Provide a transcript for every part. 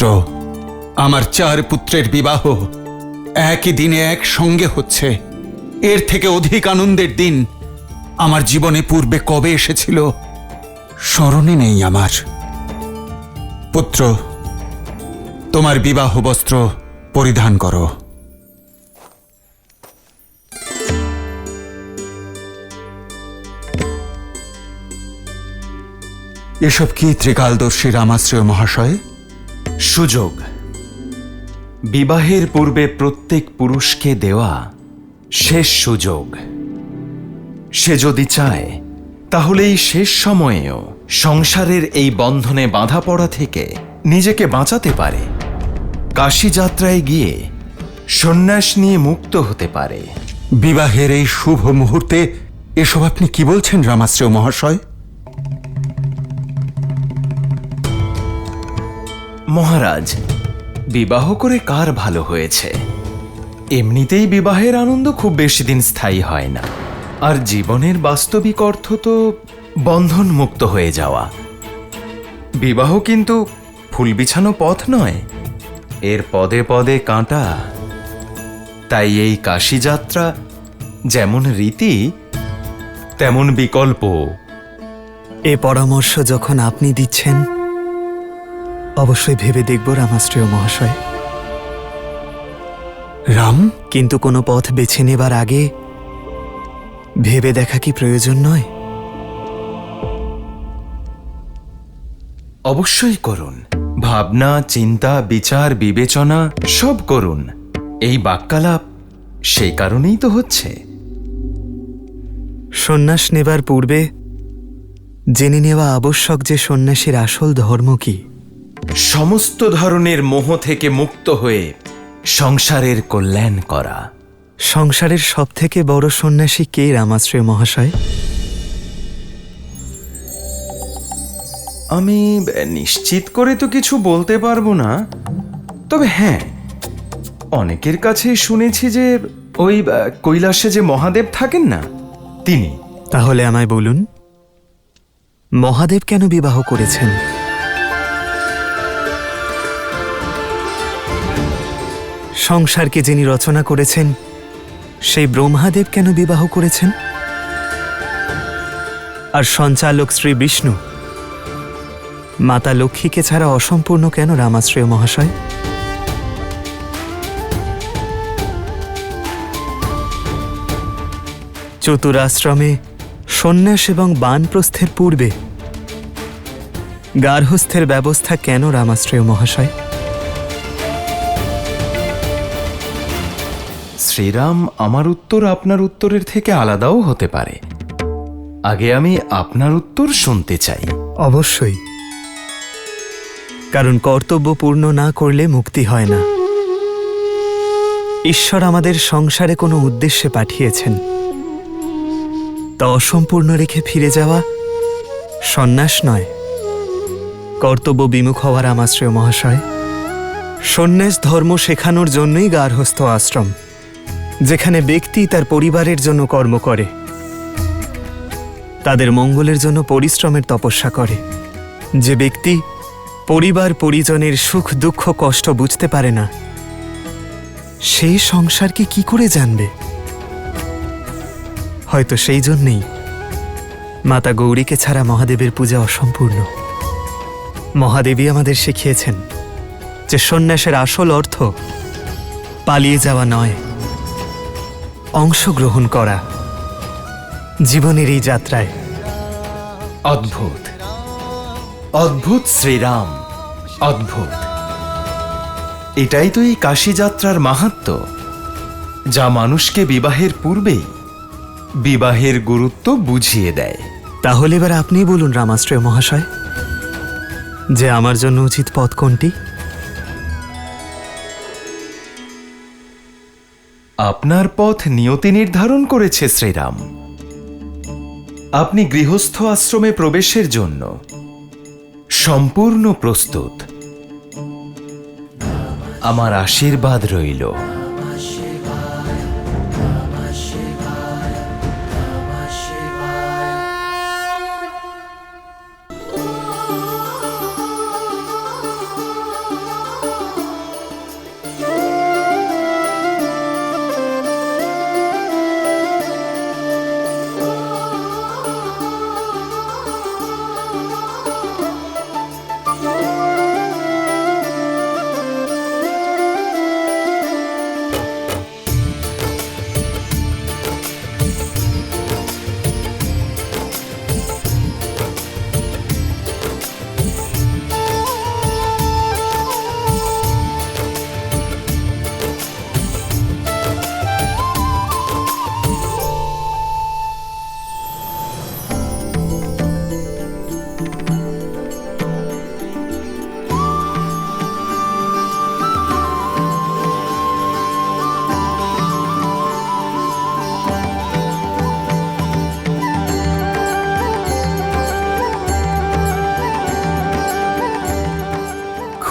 পুত্র, আমার 4 পুত্রের বিবাহ একই দিনে একসঙ্গে হচ্ছে। এর থেকে অধিক আনন্দের দিন আমার জীবনে পূর্বে কবে এসেছিল স্মরণে নেই আমার। পুত্র, তোমার বিবাহ বস্ত্র পরিধান করো। এসব কি ত্রিকালদর্শী রামাশ্রয় মহাশয়? সুযোগ বিবাহের পূর্বে প্রত্যেক পুরুষকে দেওয়া শেষ সুযোগ। সে যদি চায় তাহলে এই শেষ সময়েও সংসারের এই বন্ধনে বাঁধা পড়া থেকে নিজেকে বাঁচাতে পারে। কাশী যাত্রায় গিয়ে সন্ন্যাস নিয়ে মুক্ত হতে পারে। বিবাহের এই শুভ মুহূর্তে এসব আপনি কি বলছেন রামাশ্রয় মহাশয়? মহারাজ, বিবাহ করে কার ভালো হয়েছে? এমনিতেই বিবাহের আনন্দ খুব বেশি দিন স্থায়ী হয় না, আর জীবনের বাস্তবিক অর্থ তো বন্ধন মুক্ত হয়ে যাওয়া। বিবাহ কিন্তু ফুল বিছানো পথ নয়, এর পদে পদে কাঁটা। তাই এই কাশী যাত্রা যেমন রীতি তেমন বিকল্প। এ পরামর্শ যখন আপনি দিচ্ছেন, অবশ্যই ভেবে দেখব রামাশ্রয় মহাশয়। রাম, কিন্তু কোনো পথ বেছে নেবার আগে ভেবে দেখা কি প্রয়োজন নয়? অবশ্যই করুন। ভাবনা, চিন্তা, বিচার, বিবেচনা সব করুন। এই বাক্যালাপ সেই কারণেই তো হচ্ছে। সন্ন্যাস নেবার পূর্বে জেনে নেওয়া আবশ্যক যে সন্ন্যাসীর আসল ধর্ম কি। সমস্ত ধরনের মোহ থেকে মুক্ত হয়ে সংসারের কল্যাণ করা। সংসারের সবথেকে বড় সন্ন্যাসী কে রামাশ্রয় মহাশয়? আমি নিশ্চিত করে তো কিছু বলতে পারবো না, তবে হ্যাঁ, অনেকের কাছে শুনেছি যে ওই কৈলাসে যে মহাদেব থাকেন না, তিনি। তাহলে আমায় বলুন, মহাদেব কেন বিবাহ করেছেন? সংসারকে যিনি রচনা করেছেন সেই ব্রহ্মাদেব কেন বিবাহ করেছেন? আর সঞ্চালক শ্রী বিষ্ণু মাতা লক্ষ্মীকে ছাড়া অসম্পূর্ণ কেন রামাশ্রয় মহাশয়? চতুরাশ্রমে সন্ন্যাস এবং বানপ্রস্থের পূর্বে গার্হস্থ্যের ব্যবস্থা কেন রামাশ্রয় মহাশয়? শ্রীরাম, আমার উত্তর আপনার উত্তরের থেকে আলাদাও হতে পারে। আগে আমি আপনার উত্তর শুনতে চাই। অবশ্যই, কারণ কর্তব্য পূর্ণ না করলে মুক্তি হয় না। ঈশ্বর আমাদের সংসারে কোনো উদ্দেশ্যে পাঠিয়েছেন, তা অসম্পূর্ণ রেখে ফিরে যাওয়া সন্ন্যাস নয়, কর্তব্য বিমুখ হওয়ার রামাশ্রয় মহাশয়। সন্ন্যাস ধর্ম শেখানোর জন্যই গার্হস্থ আশ্রম, যেখানে ব্যক্তি তার পরিবারের জন্য কর্ম করে, তাদের মঙ্গলের জন্য পরিশ্রমের তপস্যা করে। যে ব্যক্তি পরিবার পরিজনের সুখ দুঃখ কষ্ট বুঝতে পারে না, সেই সংসারকে কি করে জানবে? হয়তো সেই জন্যেই মাতা গৌরীকে ছাড়া মহাদেবের পূজা অসম্পূর্ণ। মহাদেবী আমাদের শিখিয়েছেন যে সন্ন্যাসের আসল অর্থ পালিয়ে যাওয়া নয়, অংশগ্রহণ করা জীবনের এই যাত্রায়। অদ্ভুত, অদ্ভুত শ্রীরাম, অদ্ভুত। এটাই তো এই কাশী যাত্রার মাহাত্ম্য, যা মানুষকে বিবাহের পূর্বেই বিবাহের গুরুত্ব বুঝিয়ে দেয়। তাহলে এবার আপনি বলুন রামাশ্রয় মহাশয়, যে আমার জন্য উচিত পথ কোনটি? আপনার পথ নিয়তি নির্ধারণ করেছে শ্রীরাম। আপনি গৃহস্থ আশ্রমে প্রবেশের জন্য সম্পূর্ণ প্রস্তুত। আমার আশীর্বাদ রইল।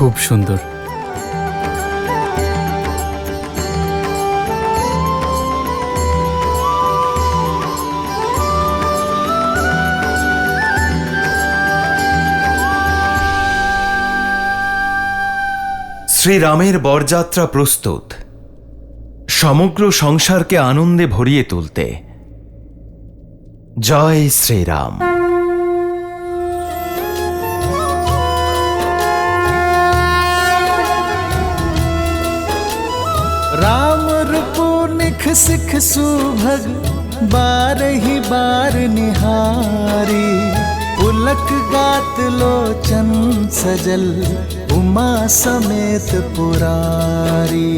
খুব সুন্দর। শ্রীরামের বরযাত্রা প্রস্তুত, সমগ্র সংসারকে আনন্দে ভরিয়ে তুলতে। জয় শ্রীরাম। राम रूपो निख सिख सुभग बारही बार निहारी, पुलक गात लोचन सजल उमा समेत पुरारी।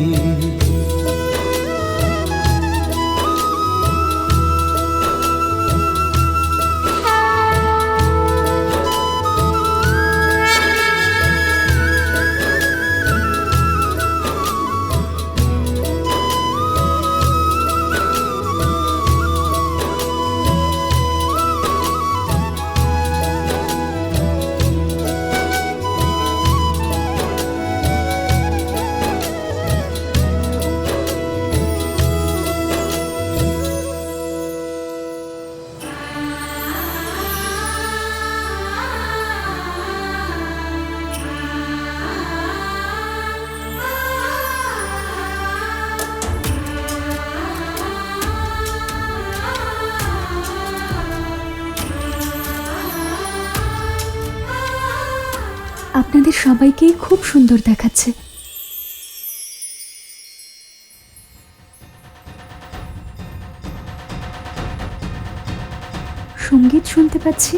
আপনাদের সবাইকেই খুব সুন্দর দেখাচ্ছে। সঙ্গীত শুনতে পাচ্ছি,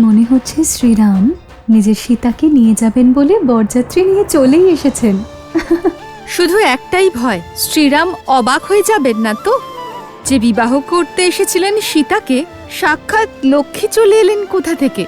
মনে হচ্ছে শ্রীরাম নিজের সীতাকে নিয়ে যাবেন বলে বরযাত্রী নিয়ে চলেই এসেছেন। শুধু একটাই ভয়, শ্রীরাম অবাক হয়ে যাবেন না তো যে বিবাহ করতে এসেছিলেন সীতাকে, সাক্ষাৎ লক্ষ্মী চলে এলেন কোথা থেকে।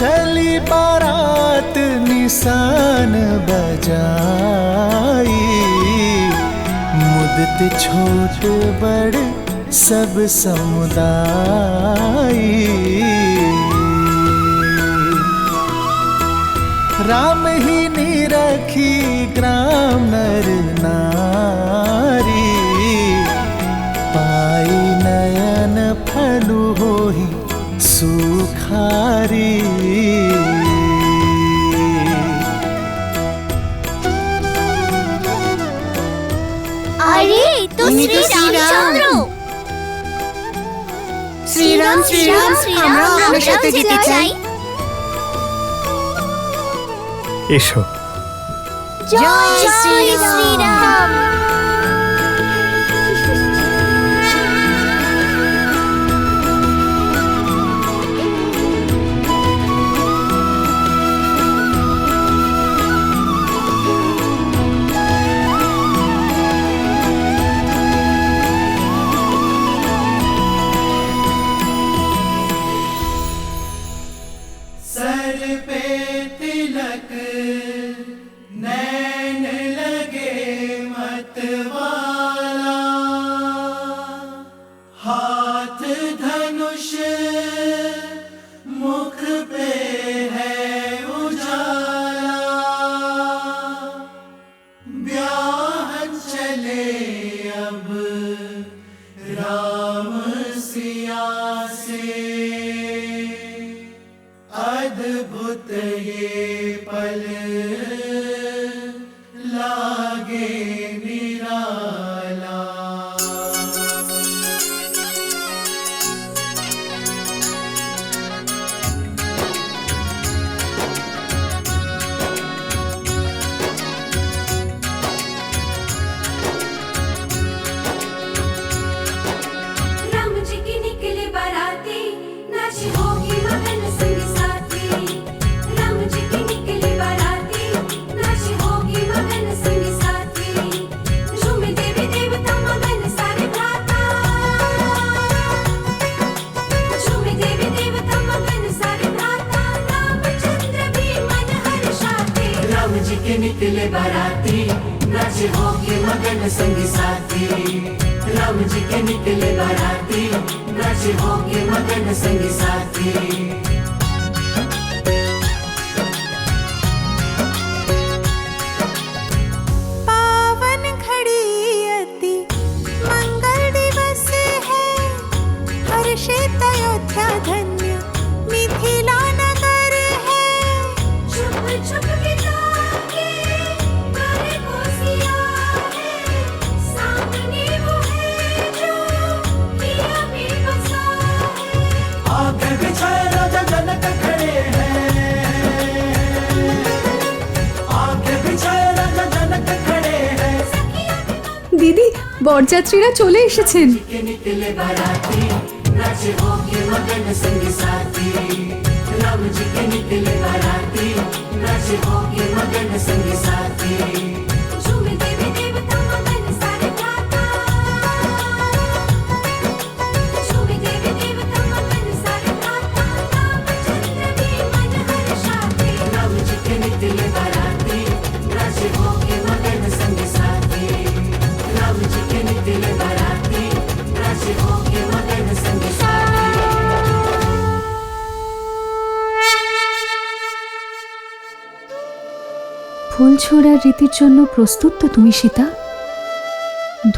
चली बारात निशान बजाई, मुदत छोट बड़ सब समुदाय। राम ही निरखी ग्राम नर नारी, पाई नयन फलु होहि सुखारी। अरे तो श्रीरामचंद्र। श्रीराम श्रीराम আমরা আপনার সাথে যেতে চাই। এসো। জয় শ্রীরাম। नैन लगे मतवाले। राम सिया से अद्भुत ये पल लागे निराला। राम जी की निकले बाराती, नाच होगी मगन संग साथी। राम जी की निकले बाराती, नाच होगी मगन संग साथी। झूमे देवी देवता मगन सारे भ्राता, झूमे देवी देवता मगन सारे भ्राता। रामचंद्र भी मन हर्षाते, राम जी के निकले बाराती, नाच होके मगन संग साथी। राम जी के निकले बाराती, नाच होके मगन संग साथी। पावन घड़ी अति मंगल दिवस है, हर्षित अयोध्या धन्य मिथिला नगर है। छुप छुप के ताके घर को सिया है, सामने वो है जो पिया में बसा है। आगे बिछाए राजा जनक खड़े हैं, आगे बिछाए राजा जनक खड़े हैं। দিদি বরযাত্রীরা চলে এসেছেন। के निकले बाराती, नाच होके मगन संग साथी। राम जी के निकले बाराती, नाच होके मगन संग साथी। झूमे देवी देवता मगन सारे भ्राता, झूमे देवी देवता मगन सारे भ्राता। रामचंद्र भी मन हर्षाते, राम जी के निकले बाराती, नाच होके मगन संग साथी। राम जी के निकले बाराती, नाच होके मगन संग साथी। ফুল ছোড়ার রীতির জন্য প্রস্তুত তো তুমি সীতা?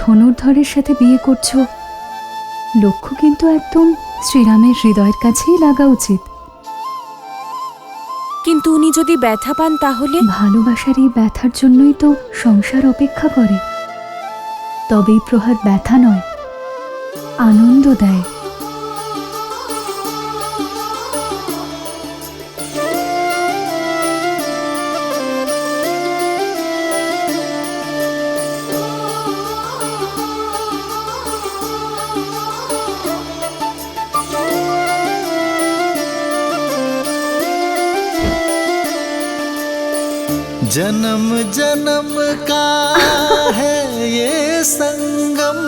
ধনুর্ধরের সাথে বিয়ে করছো, লক্ষ্য কিন্তু একদম শ্রীরামের হৃদয়ের কাছেই লাগা উচিত। কিন্তু উনি যদি ব্যথা পান তাহলে? ভালোবাসার এই ব্যথার জন্যই তো সংসার অপেক্ষা করে। তবেই প্রহার ব্যথা নয়, আনন্দ দেয়। जन्म जन्म का है ये संगम,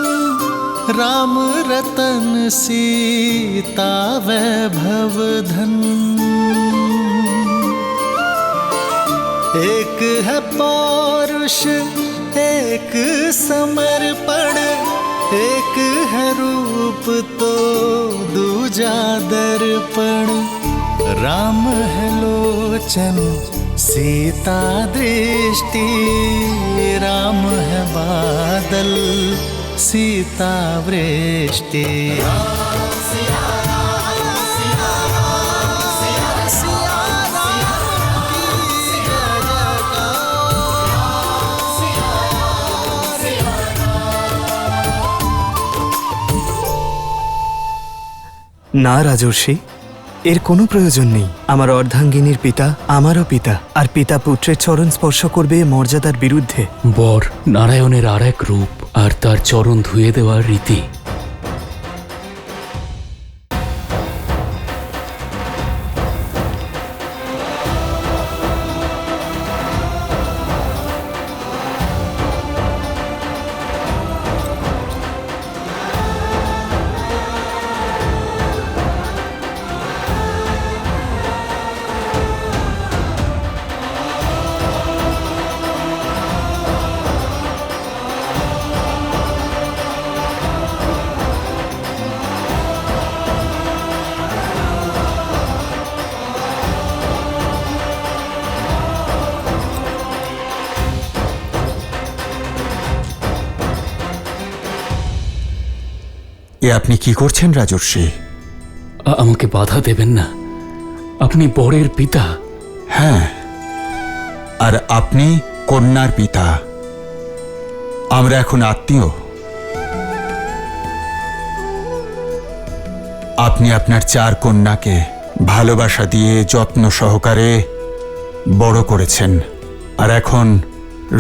राम रतन सीता वैभव धन। एक है पौरुष एक समर्पण, एक है रूप तो दूजा दर्पण। राम है लोचन सीता दृष्टि, राम है बादल सीता वृष्टि। না রাজর্ষি, এর কোনো প্রয়োজন নেই। আমার অর্ধাঙ্গিনীর পিতা আমারও পিতা, আর পিতা পুত্রের চরণ স্পর্শ করবে এ মর্যাদার বিরুদ্ধে। বর নারায়ণের আর এক রূপ, আর তার চরণ ধুয়ে দেওয়ার রীতি। এ আপনি কি করছেন রাজর্ষি? আমাকে বাধা দেবেন না। আপনি বরের পিতা। হ্যাঁ, আর আপনি কন্যার পিতা। আমরা এখন আত্মীয়। আপনি আপনার 4 কন্যাকে ভালোবাসা দিয়ে যত্ন সহকারে বড় করেছেন, আর এখন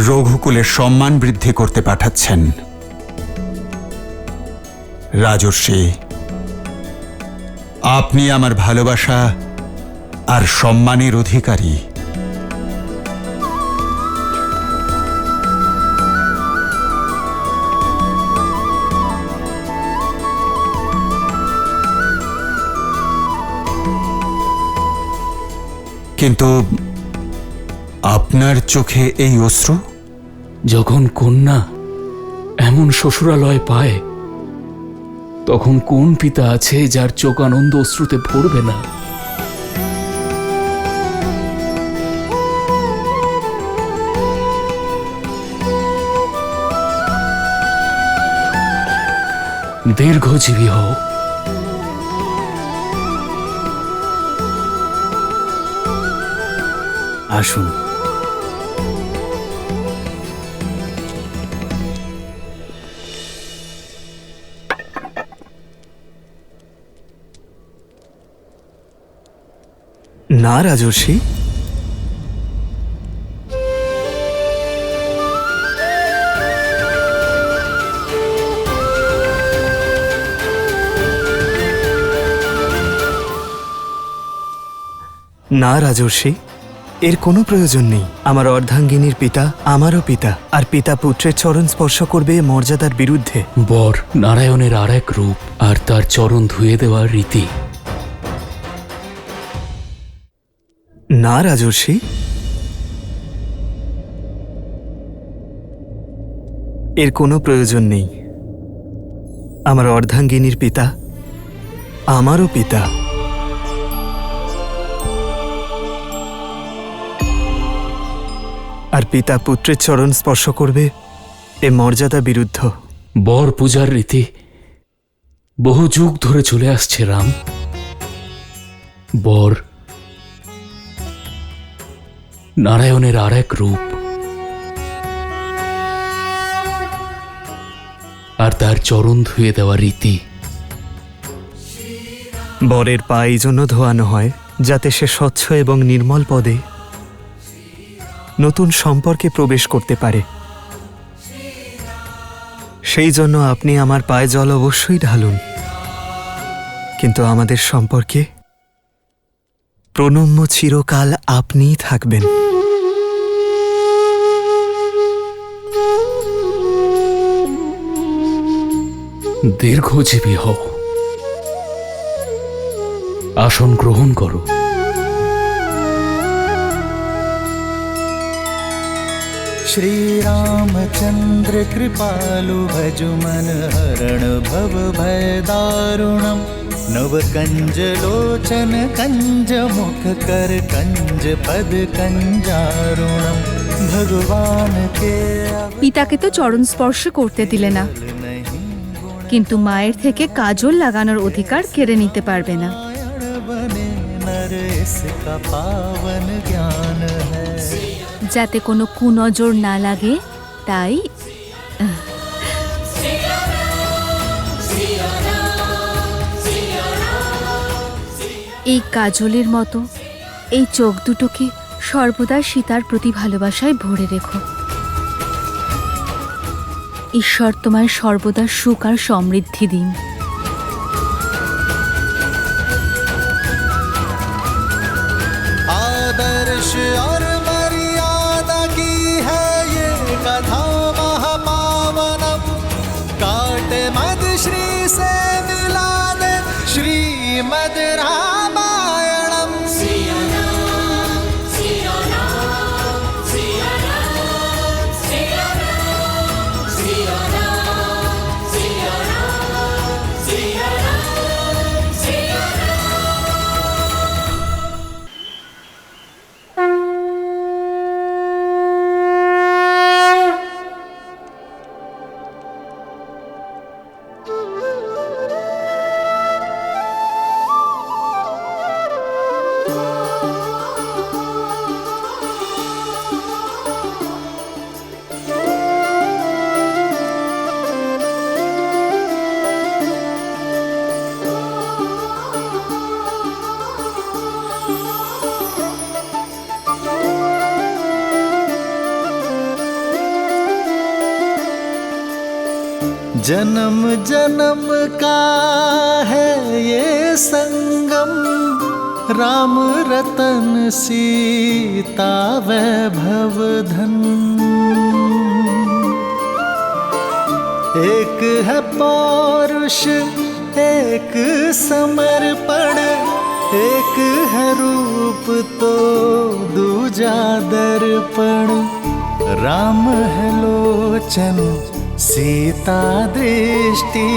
রঘুকুলের সম্মান বৃদ্ধি করতে পাঠাচ্ছেন। রাজর্ষি, আপনি আমার ভালোবাসা আর সম্মানের অধিকারী। কিন্তু আপনার চোখে এই অশ্রু? যখন কন্যা এমন শ্বশুরালয় পায়, তখন কোন পিতা আছে যার চোখ আনন্দ অশ্রুতে ভরবে না? দীর্ঘজীবী হও। আসুন। না রাজর্ষি, না রাজর্ষি, এর কোনো প্রয়োজন নেই। আমার অর্ধাঙ্গিনীর পিতা আমারও পিতা, আর পিতা পুত্রের চরণ স্পর্শ করবে এ মর্যাদার বিরুদ্ধে। বর নারায়ণের আর এক রূপ, আর তার চরণ ধুয়ে দেওয়ার রীতি। না রাজর্ষি, এর কোনো প্রয়োজন নেই। আমার অর্ধাঙ্গিনীর পিতা আমারও পিতা। আর পিতা পুত্রের চরণ স্পর্শ করবে এ মর্যাদা বিরুদ্ধ। বর পূজার রীতি বহু যুগ ধরে চলে আসছে রাম। বর নারায়ণের আর এক রূপ, আর তার চরণ ধুয়ে দেওয়া রীতি। বরের পা এই জন্য ধোয়ানো হয় যাতে সে স্বচ্ছ এবং নির্মল পদে নতুন সম্পর্কে প্রবেশ করতে পারে। সেই জন্য আপনি আমার পায়ে জল অবশ্যই ঢালুন, কিন্তু আমাদের সম্পর্কে প্রণম্য চিরকাল আপনিই থাকবেন। দীর্ঘজীবী হও। আসন গ্রহণ করো। श्री रामचंद्र कृपालु भजु मन हरण भव भय दारुणम नव कंज लोचन कंज मुख कर कंज पद कंजारुणम भगवान के পিতাকে তো চরণ স্পর্শ করতে দিলে না, কিন্তু মায়ের থেকে কাজল লাগানোর অধিকার কেড়ে নিতে পারবে না। बने नर इसका पावन ज्ञान है যাতে কোনো কুনজর না লাগে, তাই এই কাজলের মতো এই চোখ দুটোকে সর্বদা সীতার প্রতি ভালোবাসায় ভরে রেখো। ঈশ্বর তোমায় সর্বদা সুখ আর সমৃদ্ধি দিন। आदर्श और मर्यादा की है ये कथा महापावनम काटे मद श्री से मिला दे श्रीमद रामायणम जन्म जन्म का है ये संगम, राम रतन सीता वैभव धन। एक है पौरुष एक समर्पण, एक है रूप तो दूजा दर्पण। राम है लोचन सीता दृष्टि,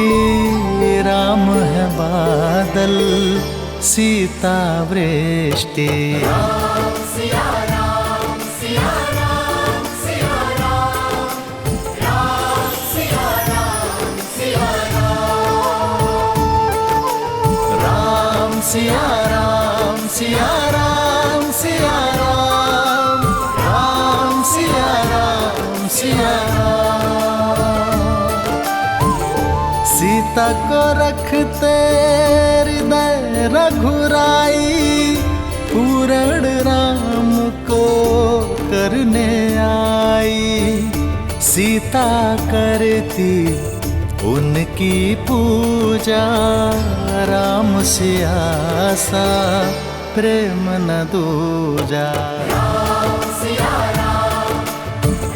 राम है बादल सीता वृष्टि। राम सिया राम सिया राम सिया राम, राम सिया राम सिया राम, राम सिया राम सिया राम सिया राम, राम सिया राम सिया राम। सीता को रखते हृदय रघुराई, पूर्ण राम को करने आई। सीता करती उनकी पूजा, राम सिया सा प्रेम न दूजा। राम सिया राम,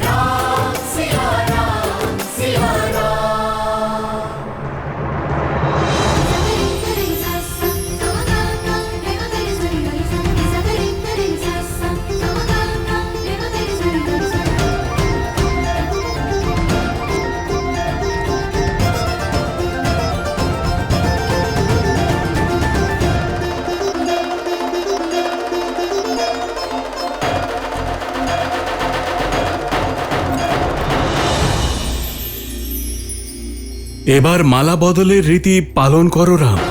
राम सिया राम सिया राम। এবার মালা বদলের রীতি পালন করো রাম।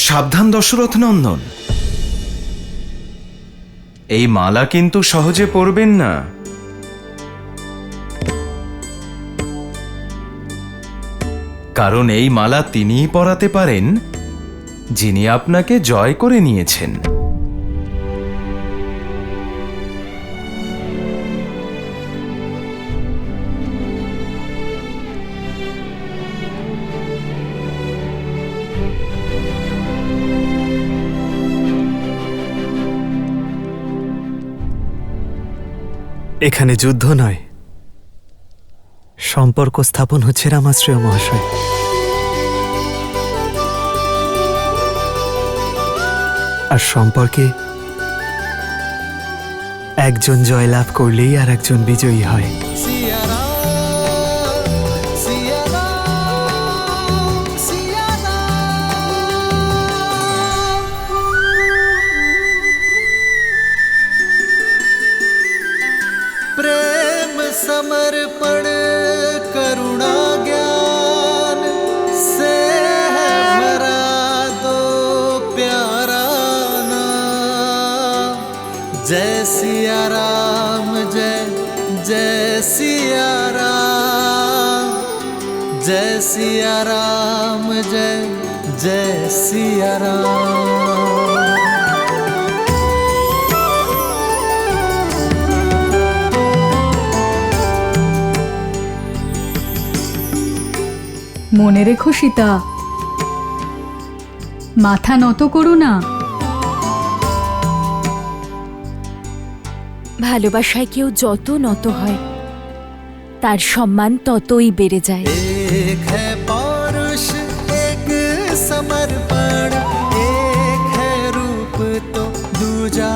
সাবধান দশরথ নন্দন, এই মালা কিন্তু সহজে পরবেন না। কারণ এই মালা তিনিই পরাতে পারেন যিনি আপনাকে জয় করে নিয়েছেন। এখানে যুদ্ধ নয়, সম্পর্ক স্থাপন হচ্ছে রামাশ্রয় মহাশয়। আর সম্পর্কে একজন জয়লাভ করলেই আর একজন বিজয়ী হয়। सिया राम सिया राम सिया राम। प्रेम समर्पण करुणा ज्ञान से है भरा दो प्यारा नाम। जय सिया राम जय जय सिया राम, जय सिया राम जय जय सिया राम। মনে রেখো সীতা, মাথা নত করো না। ভালোবাসায় কেউ যত নত হয় তার সম্মান ততই বেড়ে যায়। एक है पौरुष एक समर्पण, एक है रूप तो दूजा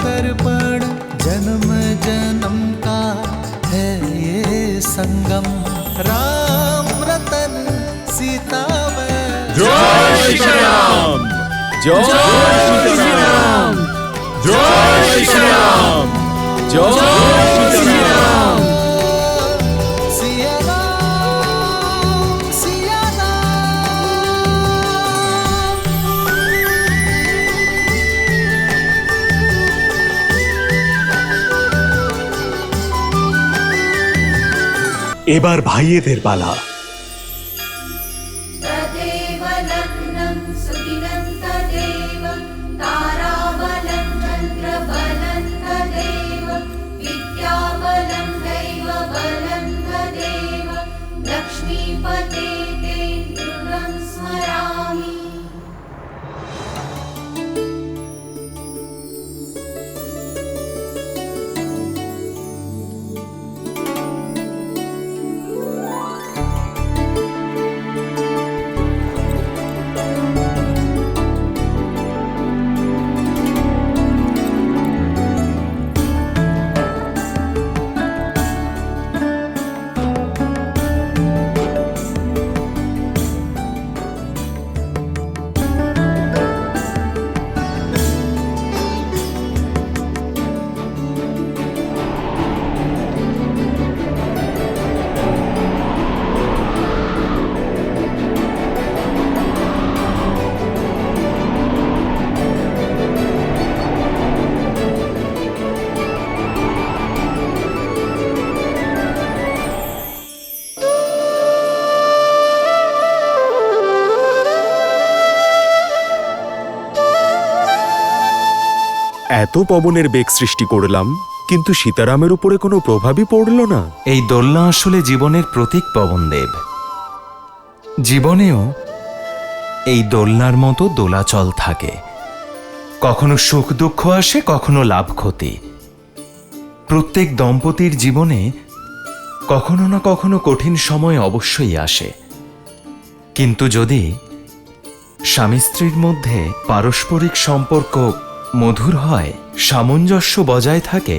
दर्पण। जन्म जन्म का है ये संगम, राम रतन सीता वैभव। जय श्री राम, जय श्री राम, जय श्री राम, जय श्री राम। এবার ভাইয়েদের পালা। तदेव लग्नं सुदिनं तदेव ताराबलं चन्द्रबलं तदेव विद्याबलं दैवबलं तदेव लक्ष्मीपते ते दृढं स्मरामि। এত পবনের বেগ সৃষ্টি করলাম, কিন্তু সীতারামের উপরে কোনো প্রভাবই পড়ল না। এই দোলনা আসলে জীবনের প্রতীক পবনদেব। জীবনেও এই দোলনার মতো দোলাচল থাকে, কখনো সুখ দুঃখ আসে, কখনো লাভ ক্ষতি। প্রত্যেক দম্পতির জীবনে কখনো না কখনো কঠিন সময় অবশ্যই আসে, কিন্তু যদি স্বামী স্ত্রীর মধ্যে পারস্পরিক সম্পর্ক মধুর হয়, সামঞ্জস্য বজায় থাকে,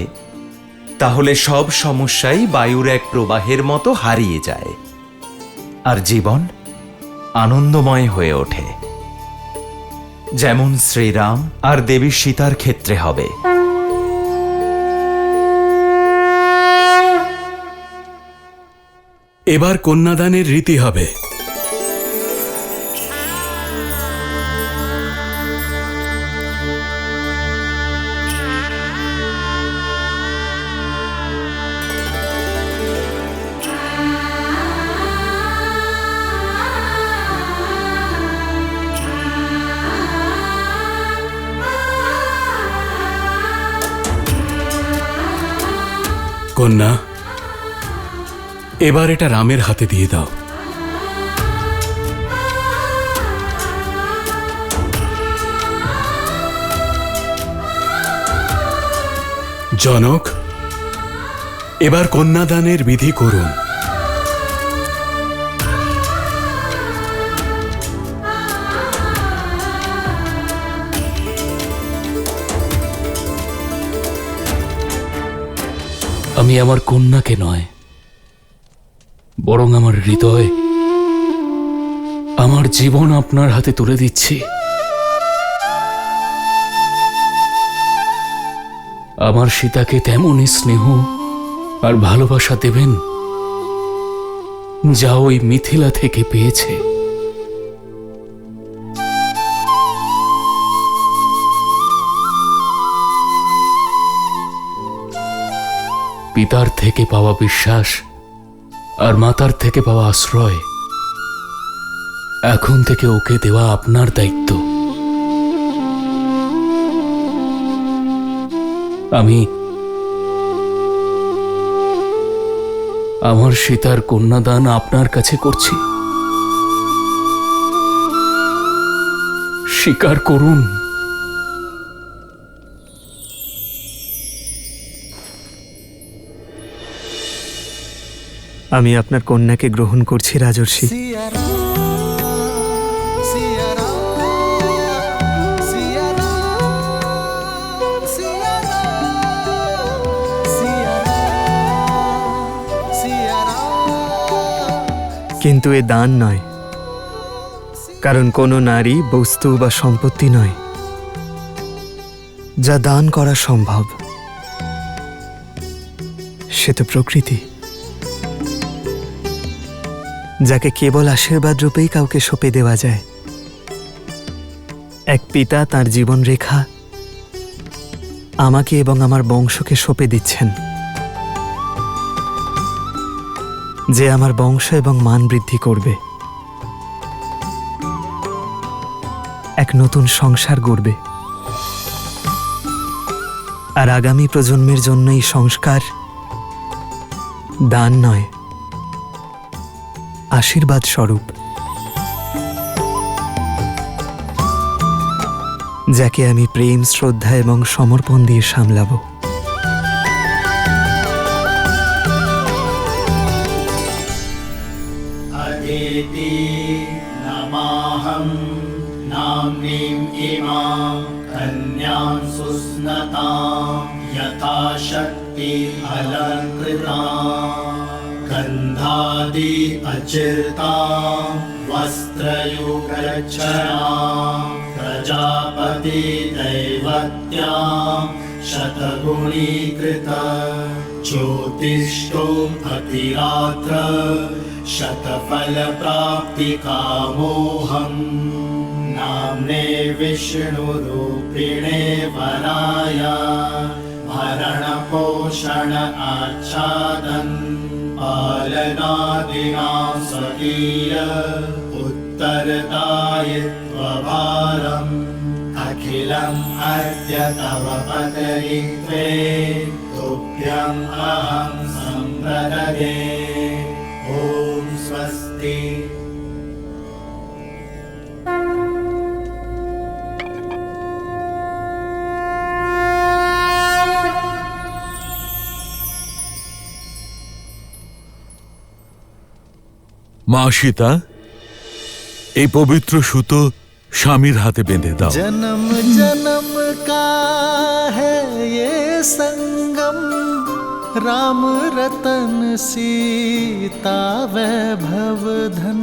তাহলে সব সমস্যাই বায়ুর এক প্রবাহের মতো হারিয়ে যায় আর জীবন আনন্দময় হয়ে ওঠে, যেমন শ্রীরাম আর দেবী সীতার ক্ষেত্রে হবে। এবার কন্যাদানের রীতি হবে। কন্যা, এবার এটা রামের হাতে দিয়ে দাও। জনক, এবার কন্যাদানের বিধি করুন। আমি আমার কন্যাকে নয়, বরং আমার হৃদয়, আমার জীবন আপনার হাতে তুলে দিচ্ছি। আমার সীতাকে তেমনই স্নেহ আর ভালোবাসা দেবেন যা ওই মিথিলা থেকে পেয়েছে। পিতার থেকে পাওয়া বিশ্বাস আর মাতার থেকে পাওয়া আশ্রয় এখন থেকে ওকে দেওয়া আপনার দায়িত্ব। আমি আমার সীতার কন্যাদান আপনার কাছে করছি, স্বীকার করুন। আমি আপনার কন্যাকে গ্রহণ করছি রাজর্ষি। কিন্তু এ দান নয়, কারণ কোনো নারী বস্তু বা সম্পত্তি নয় যা দান করা সম্ভব। সে তো প্রকৃতি, যাকে কেবল আশীর্বাদ রূপেই কাউকে সঁপে দেওয়া যায়। এক পিতা তার জীবন রেখা আমাকে এবং আমার বংশকে সঁপে দিচ্ছেন। যে আমার বংশ এবং মান বৃদ্ধি করবে, এক নতুন সংসার গড়বে। আর আগামী প্রজন্মের জন্য এই সংস্কার দান নয়, আশীর্বাদ স্বরূপ, যাকে আমি প্রেম, শ্রদ্ধা এবং সমর্পণ দিয়ে সামলাবো। अदिति नमाहं नाम्नीम् इमां कन्यां सुस्नतां यथा शक्ति अलङ्कृतां गन्धादि अचिर्तां वस्त्रयुगच्छां प्रजापति दैवत्यां शतगुणीकृत ज्योतिष्ठोम् अतिरात्र शतफलप्राप्तिकामोऽहम् नाम्ने विष्णुरूपिणे वराय भरणपोषण आच्छादन् पालनादिनां स्वकीय उत्तरदायित्वभारम् अखिलम् अद्य तव पदयित्वे तुभ्यम् अहं सम्प्रददे। ॐ स्वस्ति। মা সীতা, এই পবিত্র সুতো স্বামীর হাতে বেঁধে দাও। जन्म जन्म का है ये संगम, राम रतन सीता वैभव धन।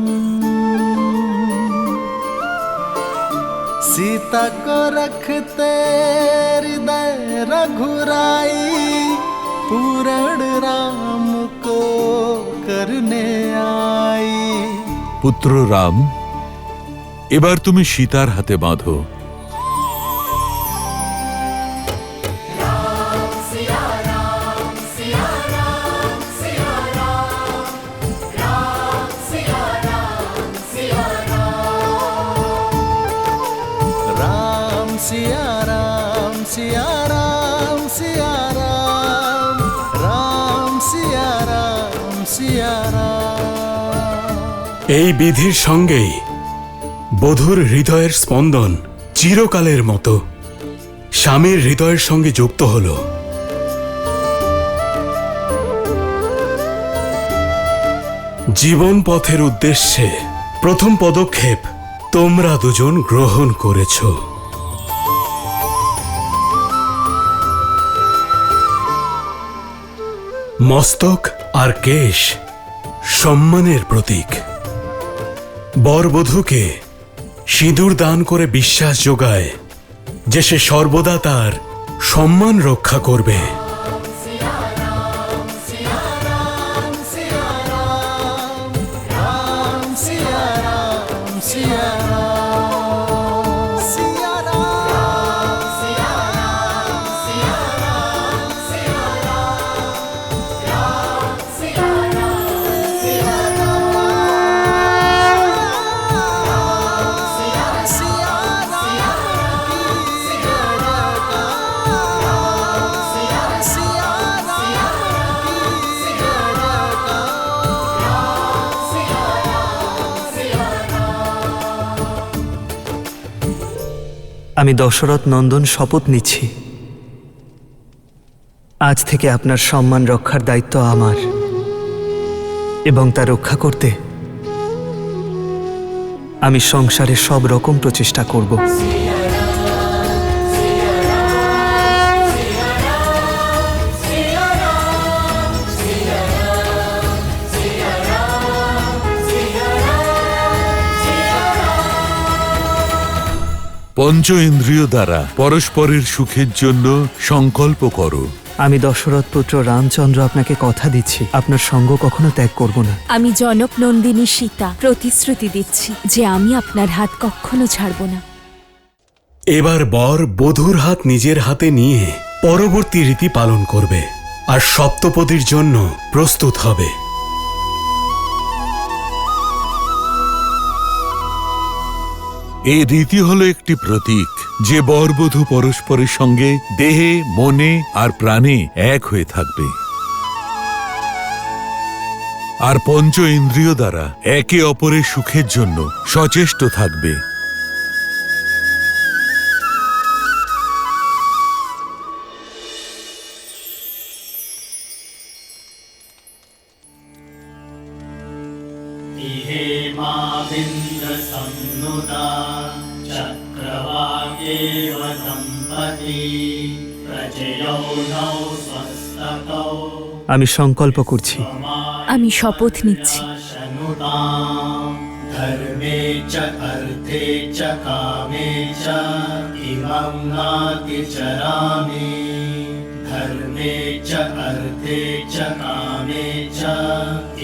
सीता को रखते हृदय रघुराई, पूर्ण राम को करने आई। পুত্র রাম, এবার তুমি সীতার হাতে বাঁধো। राम सिया राम सिया राम सिया राम, राम सिया राम सिया राम। এই বিধির সঙ্গেই বধূর হৃদয়ের স্পন্দন চিরকালের মতো স্বামীর হৃদয়ের সঙ্গে যুক্ত হল। জীবন পথের উদ্দেশ্যে প্রথম পদক্ষেপ তোমরা দুজন গ্রহণ করেছ। মস্তক আর কেশ সম্মানের প্রতীক। বরবধূকে সিঁদুর দান করে বিশ্বাস যোগায় যে সে সর্বদা তার সম্মান রক্ষা করবে। আমি দশরথ নন্দন শপথ নিচ্ছি, আজ থেকে আপনার সম্মান রক্ষার দায়িত্ব আমার, এবং তা রক্ষা করতে আমি সংসারে সব রকম প্রচেষ্টা করব। পঞ্চ ইন্দ্রিয় দ্বারা পরস্পরের সুখের জন্য সংকল্প করো। আমি দশরথ পুত্র রামচন্দ্র আপনাকে কথা দিচ্ছি, আপনার সঙ্গ কখনো ত্যাগ করব না। আমি জনক নন্দিনী সীতা প্রতিশ্রুতি দিচ্ছি যে আমি আপনার হাত কখনো ছাড়ব না। এবার বর বধূর হাত নিজের হাতে নিয়ে পরবর্তী রীতি পালন করবে আর সপ্তপদীর জন্য প্রস্তুত হবে। এই রীতি হলো একটি প্রতীক যে বরবধূ পরস্পরের সঙ্গে দেহে, মনে আর প্রাণে এক হয়ে থাকবে আর পঞ্চ ইন্দ্রিয় দ্বারা একে অপরের সুখের জন্য সচেষ্ট থাকবে। আমি সংকল্প করছি, আমি শপথ নিচ্ছি, धर्मे च अर्थे च कामे च इमं नातिचरामि धर्मे च अर्थे च कामे च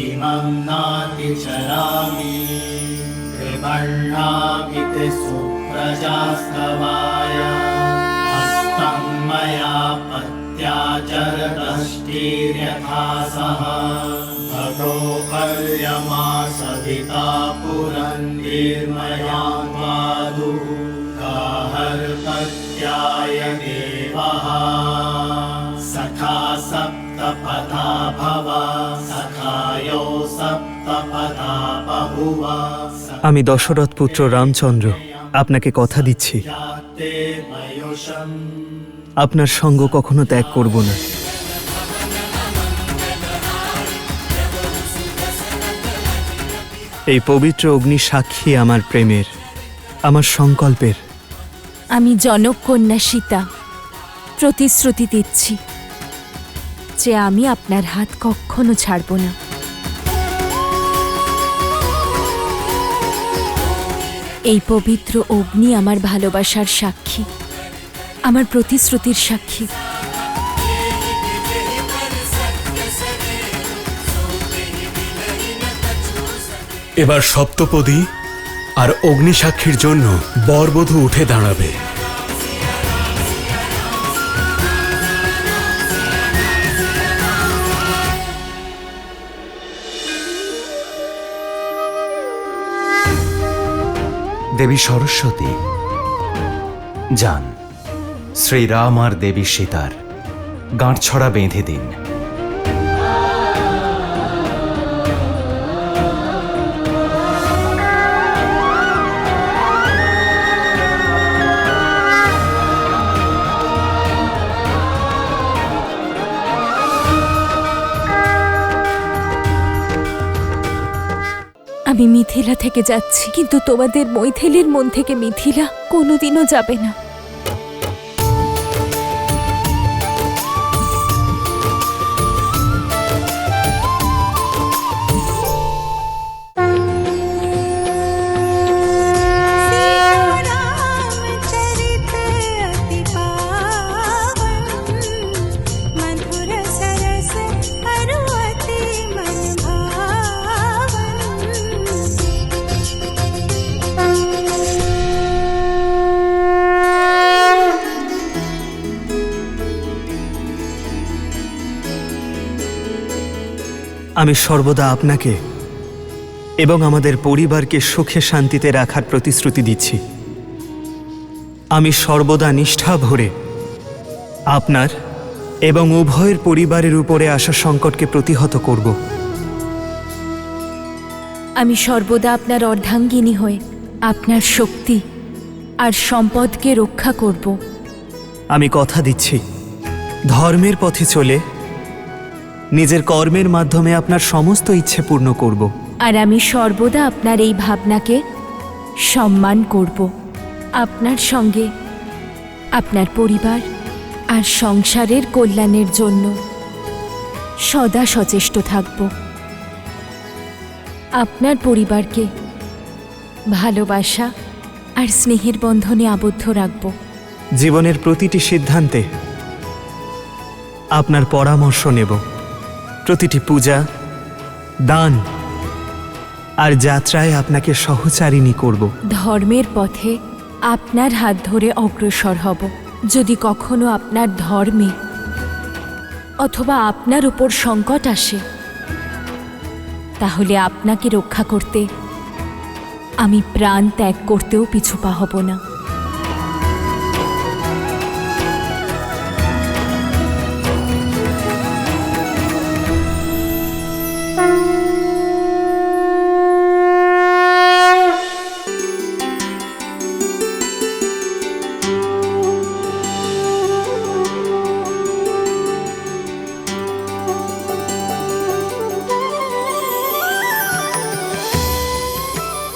इमं नातिचरामि त्रिवर्णामिति सुप्रजास्तवाय हस्तं मया पत्याचरदष्टिर्यथा सह भगो पर्यमा सविता पुरन्निर्मया वादु गाहर्पत्याय देवः सखा सप्तपथा भव सखायो सप्तपथा बहुव আমি দশরথ পুত্র রামচন্দ্র আপনাকে কথা দিচ্ছি, আপনার সঙ্গ কখনো ত্যাগ করব না। এই পবিত্র অগ্নি সাক্ষী আমার প্রেমের, আমার সংকল্পের। আমি জনক কন্যা সীতা প্রতিশ্রুতি দিচ্ছি যে আমি আপনার হাত কখনো ছাড়ব না। এই পবিত্র অগ্নি আমার ভালোবাসার সাক্ষী, আমার প্রতিশ্রুতির সাক্ষী। এবার সপ্তপদী আর অগ্নিসাক্ষীর জন্য বরবধূ উঠে দাঁড়াবে। দেবী সরস্বতী যান, শ্রীরাম আর দেবী সীতার গাঁটছড়া বেঁধে দিন। আমি মিথিলা থেকে যাচ্ছি, কিন্তু তোমাদের মৈথিলীর মন থেকে মিথিলা কোনোদিনও যাবে না। আমি সর্বদা আপনাকে এবং আমাদের পরিবারকে সুখে শান্তিতে রাখার প্রতিশ্রুতি দিচ্ছি। আমি সর্বদা নিষ্ঠা ভরে আপনার এবং উভয়ের পরিবারের উপরে আসা সংকটকে প্রতিহত করব। আমি সর্বদা আপনার অর্ধাঙ্গিনী হয়ে আপনার শক্তি আর সম্পদকে রক্ষা করব। আমি কথা দিচ্ছি, ধর্মের পথে চলে নিজের কর্মের মাধ্যমে আপনার সমস্ত ইচ্ছে পূর্ণ করব। আর আমি সর্বদা আপনার এই ভাবনাকে সম্মান করব। আপনার সঙ্গে আপনার পরিবার আর সংসারের কল্যাণের জন্য সদা সচেষ্ট থাকব। আপনার পরিবারকে ভালোবাসা আর স্নেহের বন্ধনে আবদ্ধ রাখব। জীবনের প্রতিটি সিদ্ধান্তে আপনার পরামর্শ নেব। প্রতিটি পূজা, দান আর যাত্রায় আপনাকে সহচারিণী করব। ধর্মের পথে আপনার হাত ধরে অগ্রসর হব। যদি কখনো আপনার ধর্মে অথবা আপনার উপর সংকট আসে, তাহলে আপনাকে রক্ষা করতে আমি প্রাণ ত্যাগ করতেও পিছু পা হব না।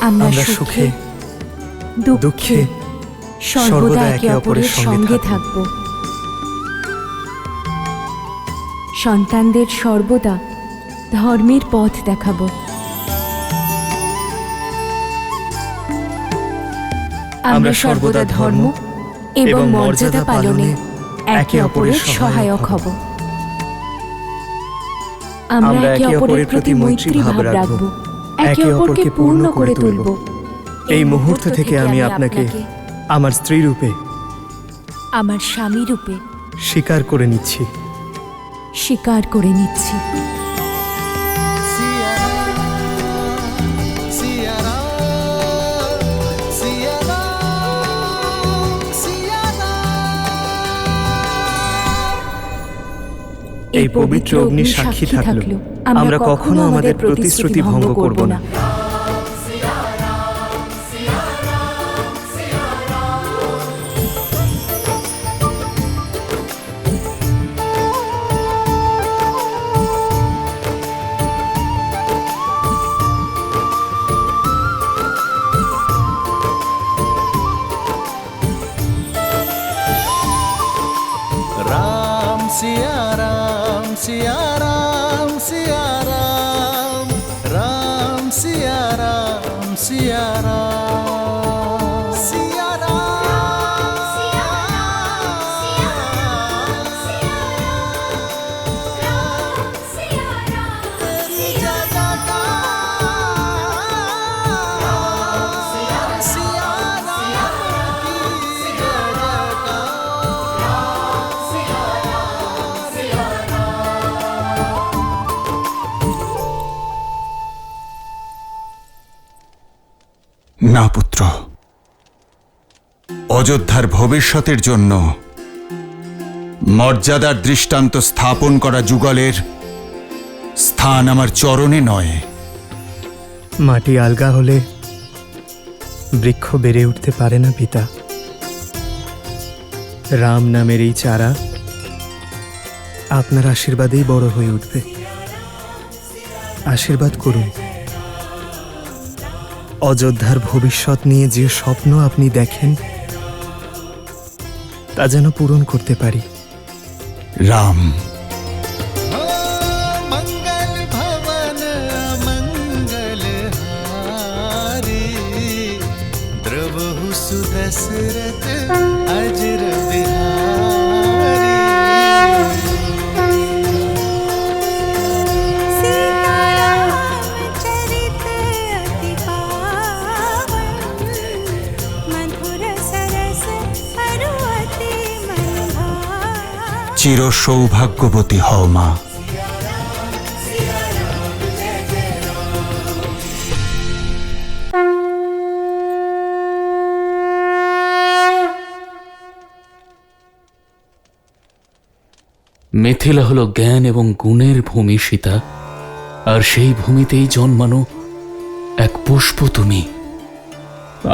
আমরা সুখে দুঃখে সর্বদা একে অপরের সঙ্গে থাকব। সন্তানদের সর্বদা ধর্মের পথ দেখাব। আমরা সর্বদা ধর্ম এবং মর্যাদা পালনে একে অপরের সহায়ক হব। আমরা একে অপরের প্রতি মৈত্রী ভাব রাখব, একে অপরকে পূর্ণ করে তুলব। এই মুহূর্ত থেকে আমি আপনাকে আমার স্ত্রী রূপে, আমার স্বামী রূপে স্বীকার করে নিচ্ছি। স্বীকার করে নিচ্ছি। এই পবিত্র অগ্নির সাক্ষী থাকলো আমরা কখনো আমাদের প্রতিশ্রুতি ভঙ্গ করব না। राम सिया राम सिया राम सिया राम राम सिया राम सिया राम सिया राम सिया না পুত্র, অযোধ্যার ভবিষ্যতের জন্য মর্যাদার দৃষ্টান্ত স্থাপন করা যুগলের স্থান আমার চরণে নয়। মাটি আলগা হলে বৃক্ষ বেড়ে উঠতে পারে না পিতা। রাম নামের এই চারা আপনার আশীর্বাদেই বড় হয়ে উঠবে। আশীর্বাদ করুন। অযোধ্যার ভবিষ্যৎ নিয়ে যে স্বপ্ন আপনি দেখেন তা যেন পূরণ করতে পারি। রাম मंगल भवन मंगल हारी द्रवहु सुदशरथ अजर बिहारी চির সৌভাগ্যবতী হও মা। মিথিলা হলো জ্ঞান এবং গুণের ভূমি সীতা, আর সেই ভূমিতেই জন্মানো এক পুষ্প তুমি।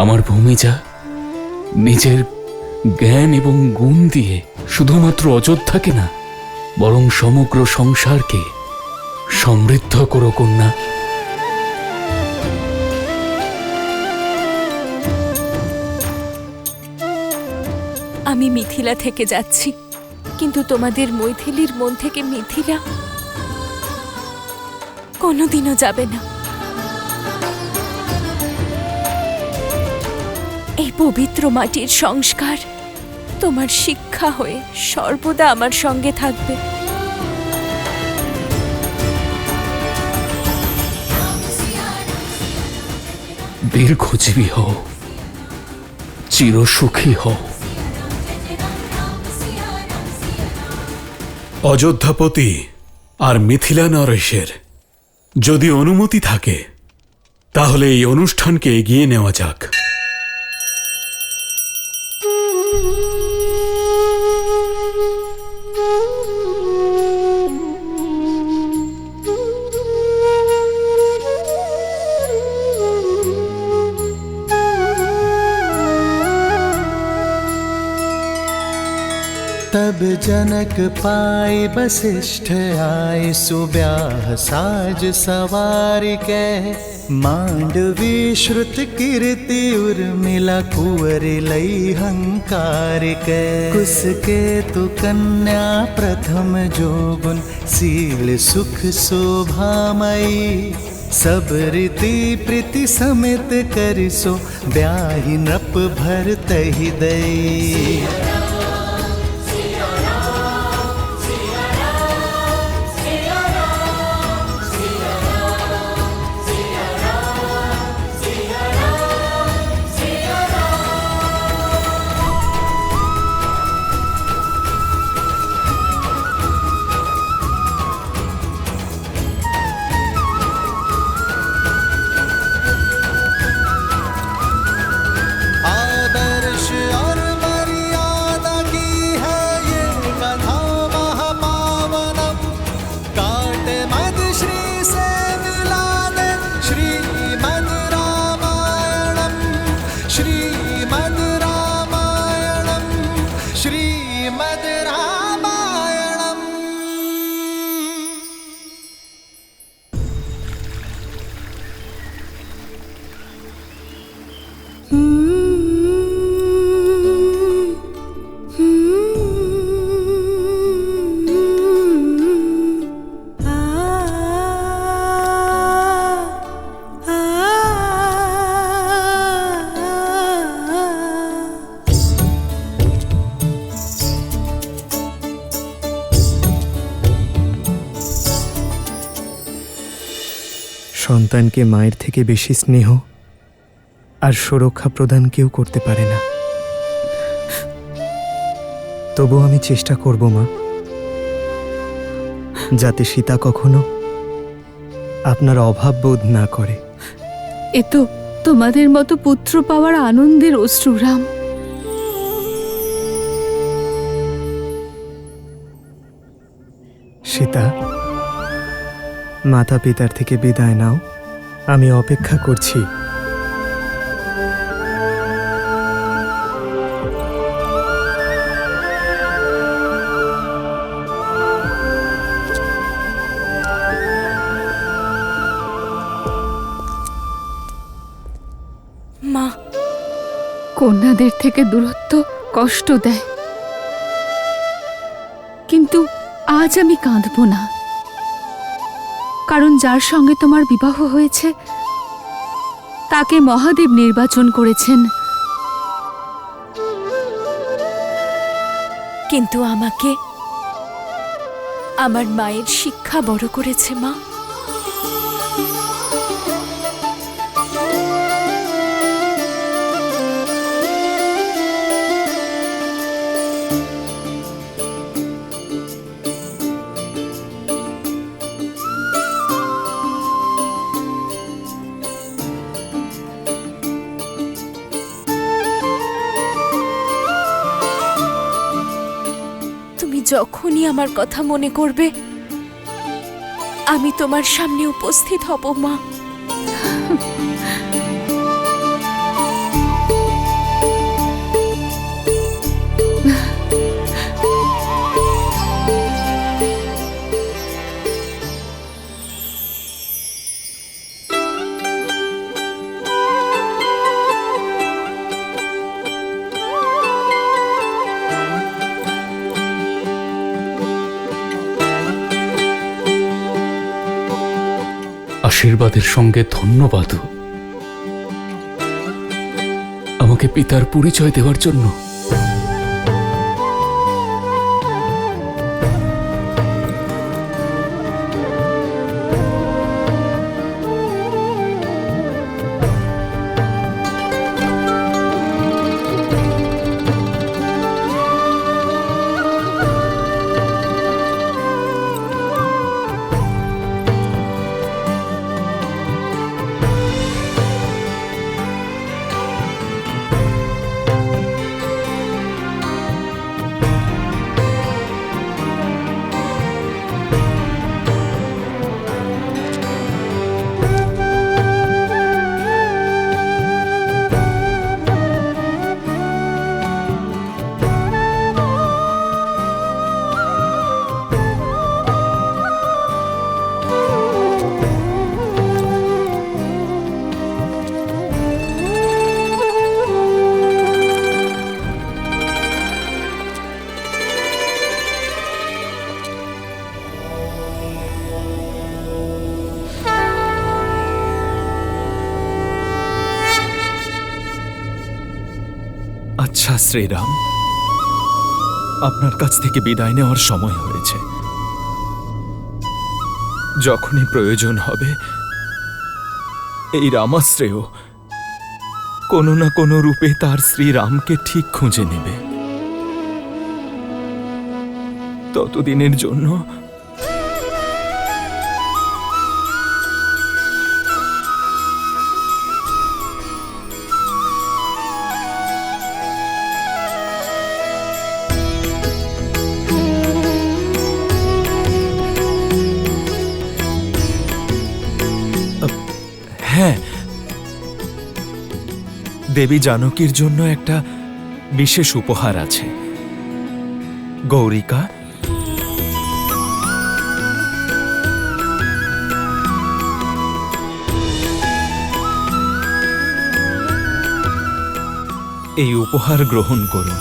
আমার ভূমি যা নিজের জ্ঞান এবং গুণ দিয়ে শুধুমাত্র অযোধ্যাকে না, বরং সমগ্র সংসারকে সমৃদ্ধ করো কন্যা। আমি মিথিলা থেকে যাচ্ছি, কিন্তু তোমাদের মৈথিলীর মন থেকে মিথিলা কোনোদিনও যাবে না। এই পবিত্র মাটির সংস্কার তোমার শিক্ষা হয়ে সর্বদা আমার সঙ্গে থাকবে। দীর্ঘজীবী হও, চিরসুখী হও। অযোধ্যাপতি আর মিথিলা নরেশের যদি অনুমতি থাকে তাহলে এই অনুষ্ঠানকে এগিয়ে নেওয়া যাক। तब जनक पाए वशिष्ठ आए सुब्याह साज सवार के मांडवी श्रुत कीर्ति उर्मिला कुंवर लई हंकार के कुसके तु कन्या प्रथम जोगुन सील सुख शोभामयी सब रीति प्रीति समेत करिसो ब्याहि नृप भर तहि दई। आदर्श और मर्यादा की है ये कथा महापावनम काट मद श्री से मिला दे श्रीमद् रामायणम श्रीमद् रामायणम श्रीमद् रामायणम। সন্তানকে মায়ের থেকে বেশি স্নেহ আর সুরক্ষা প্রদান কেউ করতে পারে না। তবু আমি চেষ্টা করব মা, যাতে সীতা কখনো আপনার অভাব বোধ না করে। এ তো তোমাদের মতো পুত্র পাওয়ার আনন্দের অশ্রু রাম। সীতা, মাতা পিতার থেকে বিদায় নাও, আমি অপেক্ষা করছি। মা, কন্যাদের থেকে দূরত্ব কষ্ট দেয়, কিন্তু আজ আমি কাঁদব না, কারণ যার সঙ্গে তোমার বিবাহ হয়েছে তাকে মহাদেব নির্বাচন করেছেন। কিন্তু আমাকে আমার মায়ের শিক্ষা বড় করেছে মা। যখনই আমার কথা মনে করবে আমি তোমার সামনে উপস্থিত হব মা। আশীর্বাদের সঙ্গে ধন্যবাদও আমাকে পিতার পরিচয় দেওয়ার জন্য। আচ্ছা শ্রীরাম, আপনার কাছ থেকে বিদায় নেওয়ার সময় হয়েছে। যখনই প্রয়োজন হবে এই রামাশ্রেয় কোনো না কোনো রূপে তার শ্রীরামকে ঠিক খুঁজে নেবে। ততদিনের জন্য হ্যাঁ, দেবী জানকীর জন্য একটা বিশেষ উপহার আছে। গৌরিকা, এই উপহার গ্রহণ করুন।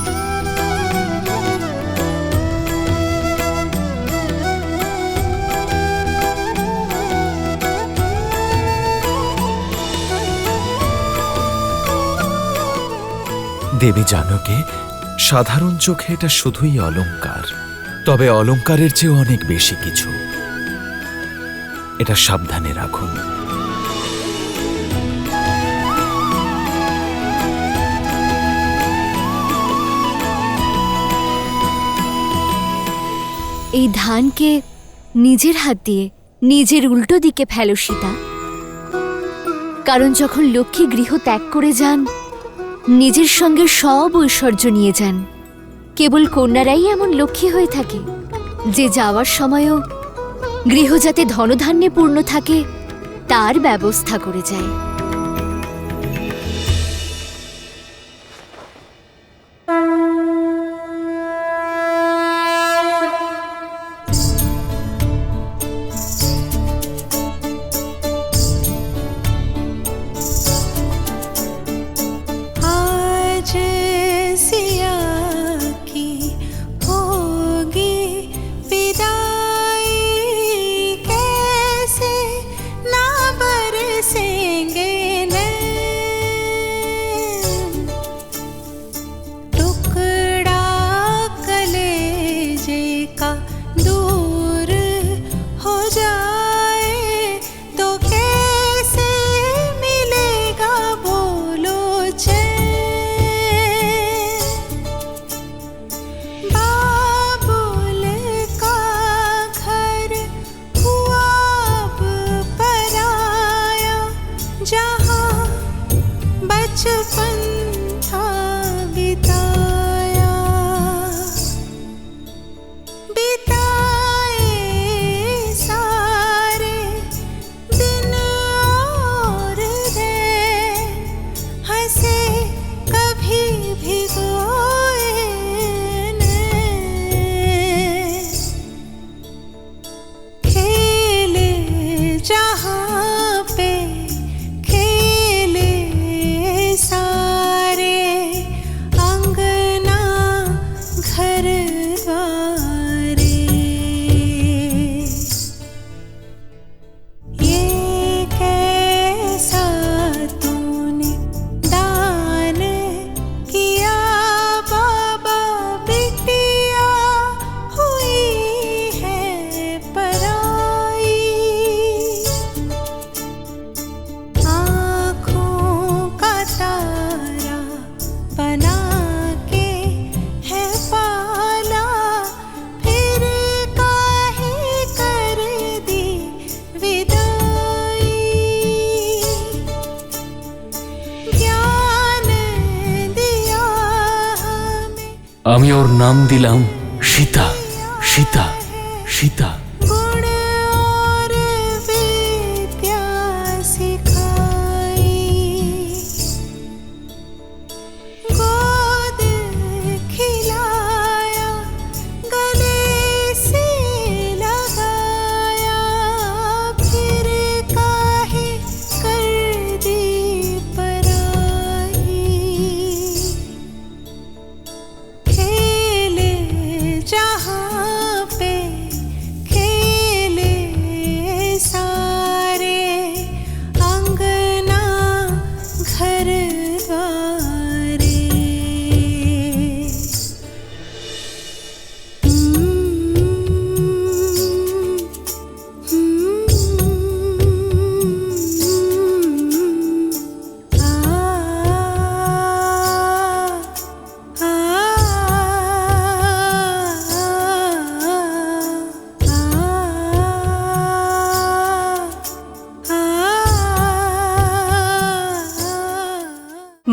দেবী জানকী, সাধারণ চোখে এটা শুধুই অলংকার, তবে অলংকারের চেয়ে অনেক বেশি কিছু। এটা সাবধানে রাখুন। এই ধানকে নিজের হাত দিয়ে নিজের উল্টো দিকে ফেলো সীতা, কারণ যখন লক্ষ্মী গৃহ ত্যাগ করে যান নিজের সঙ্গে সব ঐশ্বর্য নিয়ে যান। কেবল কন্যারাই এমন লক্ষ্মী হয়ে থাকে যে যাওয়ার সময়ও গৃহ যাতে ধনধান্যে পূর্ণ থাকে তার ব্যবস্থা করে যায়। আমি ওর নাম দিলাম সীতা। সীতা, সীতা। जहाँ पे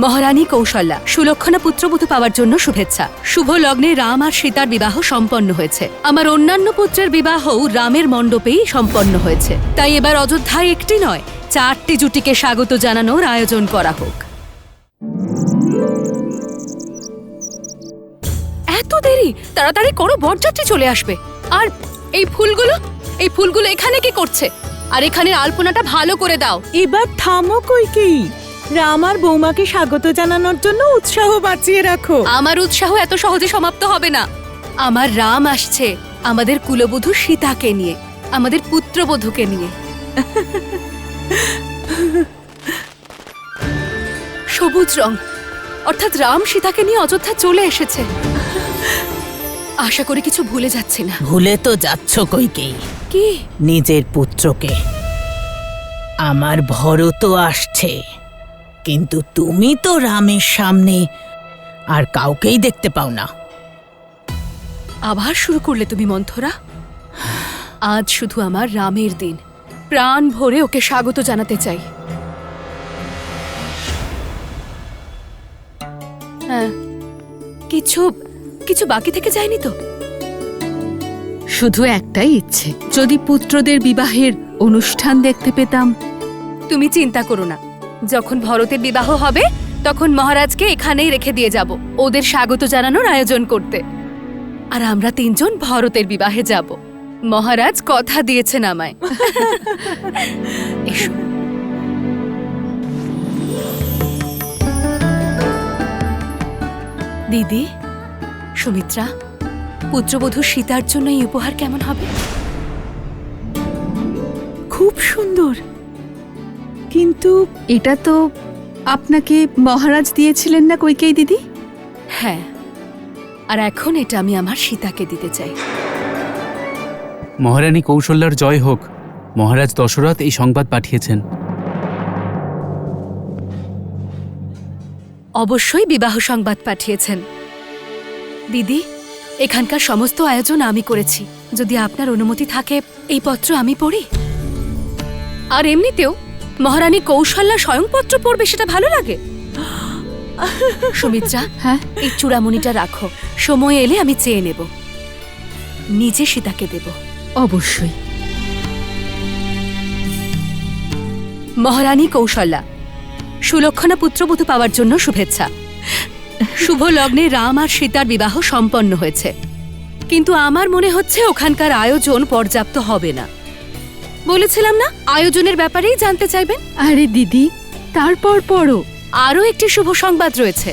মহারানী কৌশল্যা সুলক্ষণা পুত্রবধূ পাওয়ার জন্য শুভেচ্ছা। শুভ লগ্নে রাম আর সীতার বিবাহ সম্পন্ন হয়েছে। আমার অন্যান্য পুত্রের বিবাহও রামের মণ্ডপেই সম্পন্ন হয়েছে। তাই এবার অযোধ্যায় একটি নয়, 4টি জুটিকে স্বাগত জানানোর আয়োজন করা হোক। এত দেরি? তাড়াতাড়ি করো, বরযাত্রী চলে আসবে। আর এই ফুলগুলো এখানে কি করছে? আর এখানে আলপনাটা ভালো করে দাও। এবার থামো কইকেয়ী, রাম আর বৌমাকে স্বাগত জানানোর জন্য উৎসাহ বাঁচিয়ে রাখো। আমার উৎসাহ এত সহজে সমাপ্ত হবে না। আমার রাম আসছে আমাদের কুলবধূ সীতাকে নিয়ে, আমাদের পুত্রবধূকে নিয়ে। সবুজ রং, অর্থাৎ রাম সীতাকে নিয়ে অযোধ্যা চলে এসেছে। আশা করি কিছু ভুলে যাচ্ছি না। ভুলে তো যাচ্ছ কইকেয়ী, কি? নিজের পুত্রকে। আমার ভরত আসছে, কিন্তু তুমি তো রামের সামনে আর কাউকেই দেখতে পাও না। আবার শুরু করলে তুমি মন্থরা। আজ শুধু আমার রামের দিন, প্রাণ ভরে ওকে স্বাগত জানাতে চাই। হ্যাঁ, কিছু বাকি থেকে যায়নি তো? শুধু একটাই ইচ্ছে, যদি পুত্রদের বিবাহের অনুষ্ঠান দেখতে পেতাম। তুমি চিন্তা করো না, যখন ভরতের বিবাহ হবে তখন মহারাজকে এখানেই রেখে দিয়ে যাব ওদের স্বাগত জানানোর আয়োজন করতে। আর আমরা 3 জন ভরতের বিবাহে যাব। মহারাজ কথা দিয়েছেন আমায়। এসো। দিদি, সুমিত্রা, পুত্রবধূ সীতার জন্য এই উপহার কেমন হবে? খুব সুন্দর, কিন্তু এটা তো আপনাকে মহারাজ দিয়েছিলেন না কইকেয়ী দিদি? হ্যাঁ, আর এখন এটা আমি আমার সীতাকে দিতে চাই। মহারানী কৌশল্যার জয় হোক। মহারাজ দশরথ এই সংবাদ পাঠিয়েছেন। অবশ্যই বিবাহ সংবাদ পাঠিয়েছেন। দিদি, এখানকার সমস্ত আয়োজন আমি করেছি। যদি আপনার অনুমতি থাকে এই পত্র আমি পড়ি। আর এমনিতেও মহারানী কৌশল্যা স্বয়ং পত্র পড়বে, সেটা ভালো লাগে। সুমিত্রা, হ্যাঁ, এই চূড়ামণিটা রাখো। সময় এলে আমি চেয়ে নেব, নিজে সীতাকে দেব। অবশ্যই। মহারানী কৌশল্যা সুলক্ষণা পুত্রবধূ পাওয়ার জন্য শুভেচ্ছা। শুভ লগ্নে রাম আর সীতার বিবাহ সম্পন্ন হয়েছে, কিন্তু আমার মনে হচ্ছে ওখানকার আয়োজন পর্যাপ্ত হবে না। বলেছিলাম না আয়োজনের ব্যাপারেই জানতে চাইবেন? আরে দিদি, তারপর পড়ো। আরও একটি শুভ সংবাদ রয়েছে।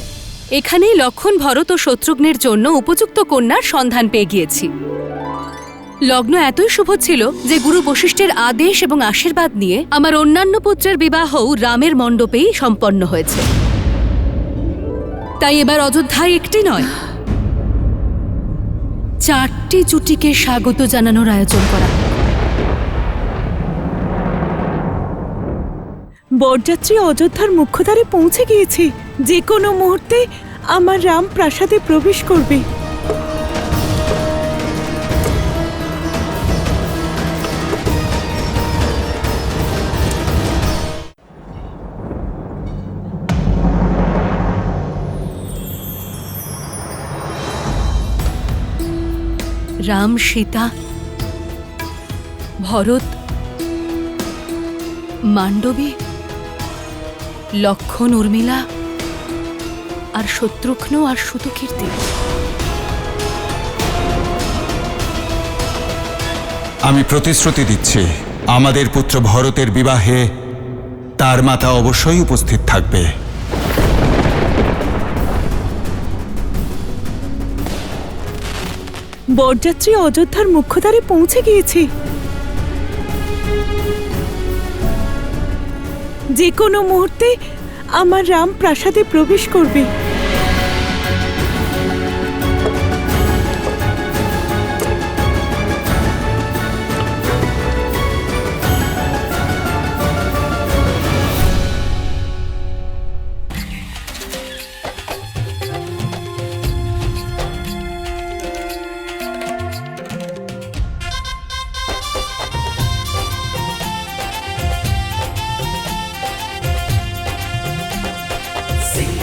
এখানেই লক্ষণ, ভরত ও শত্রুঘ্নের জন্য উপযুক্ত কন্যার সন্ধান পেয়ে গিয়েছি। লগ্ন এতই শুভ ছিল যে গুরু বশিষ্ঠের আদেশ এবং আশীর্বাদ নিয়ে আমার অন্যান্য পুত্রের বিবাহও রামের মণ্ডপেই সম্পন্ন হয়েছে। তাই এবার অযোধ্যায় একটি নয়, 4টি জুটিকে স্বাগত জানানোর আয়োজন করা। বরযাত্রী অযোধ্যার মুখ্যদ্বারে পৌঁছে গিয়েছে। যে কোনো মুহূর্তে আমার রাম প্রাসাদে প্রবেশ করবে। রাম, সীতা, ভরত, মান্ডবী, লক্ষণ, উর্মিলা আর শত্রুঘ্ন আর সুতকীর্তি। আমি প্রতিশ্রুতি দিচ্ছি, আমাদের পুত্র ভরতের বিবাহে তার মাতা অবশ্যই উপস্থিত থাকবে। বরযাত্রী অযোধ্যার মুখ্যদ্বারে পৌঁছে গিয়েছে। যে কোনো মুহূর্তে আমার রাম প্রাসাদে প্রবেশ করবে। Sing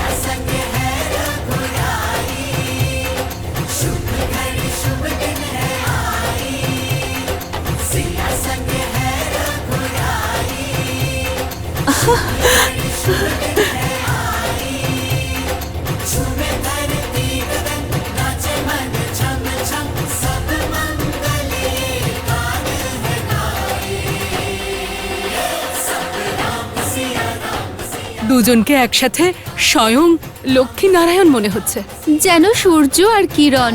দুজনকে একসাথে স্বয়ং লক্ষ্মী নারায়ণ মনে হচ্ছে। যেন সূর্য আর কিরণ।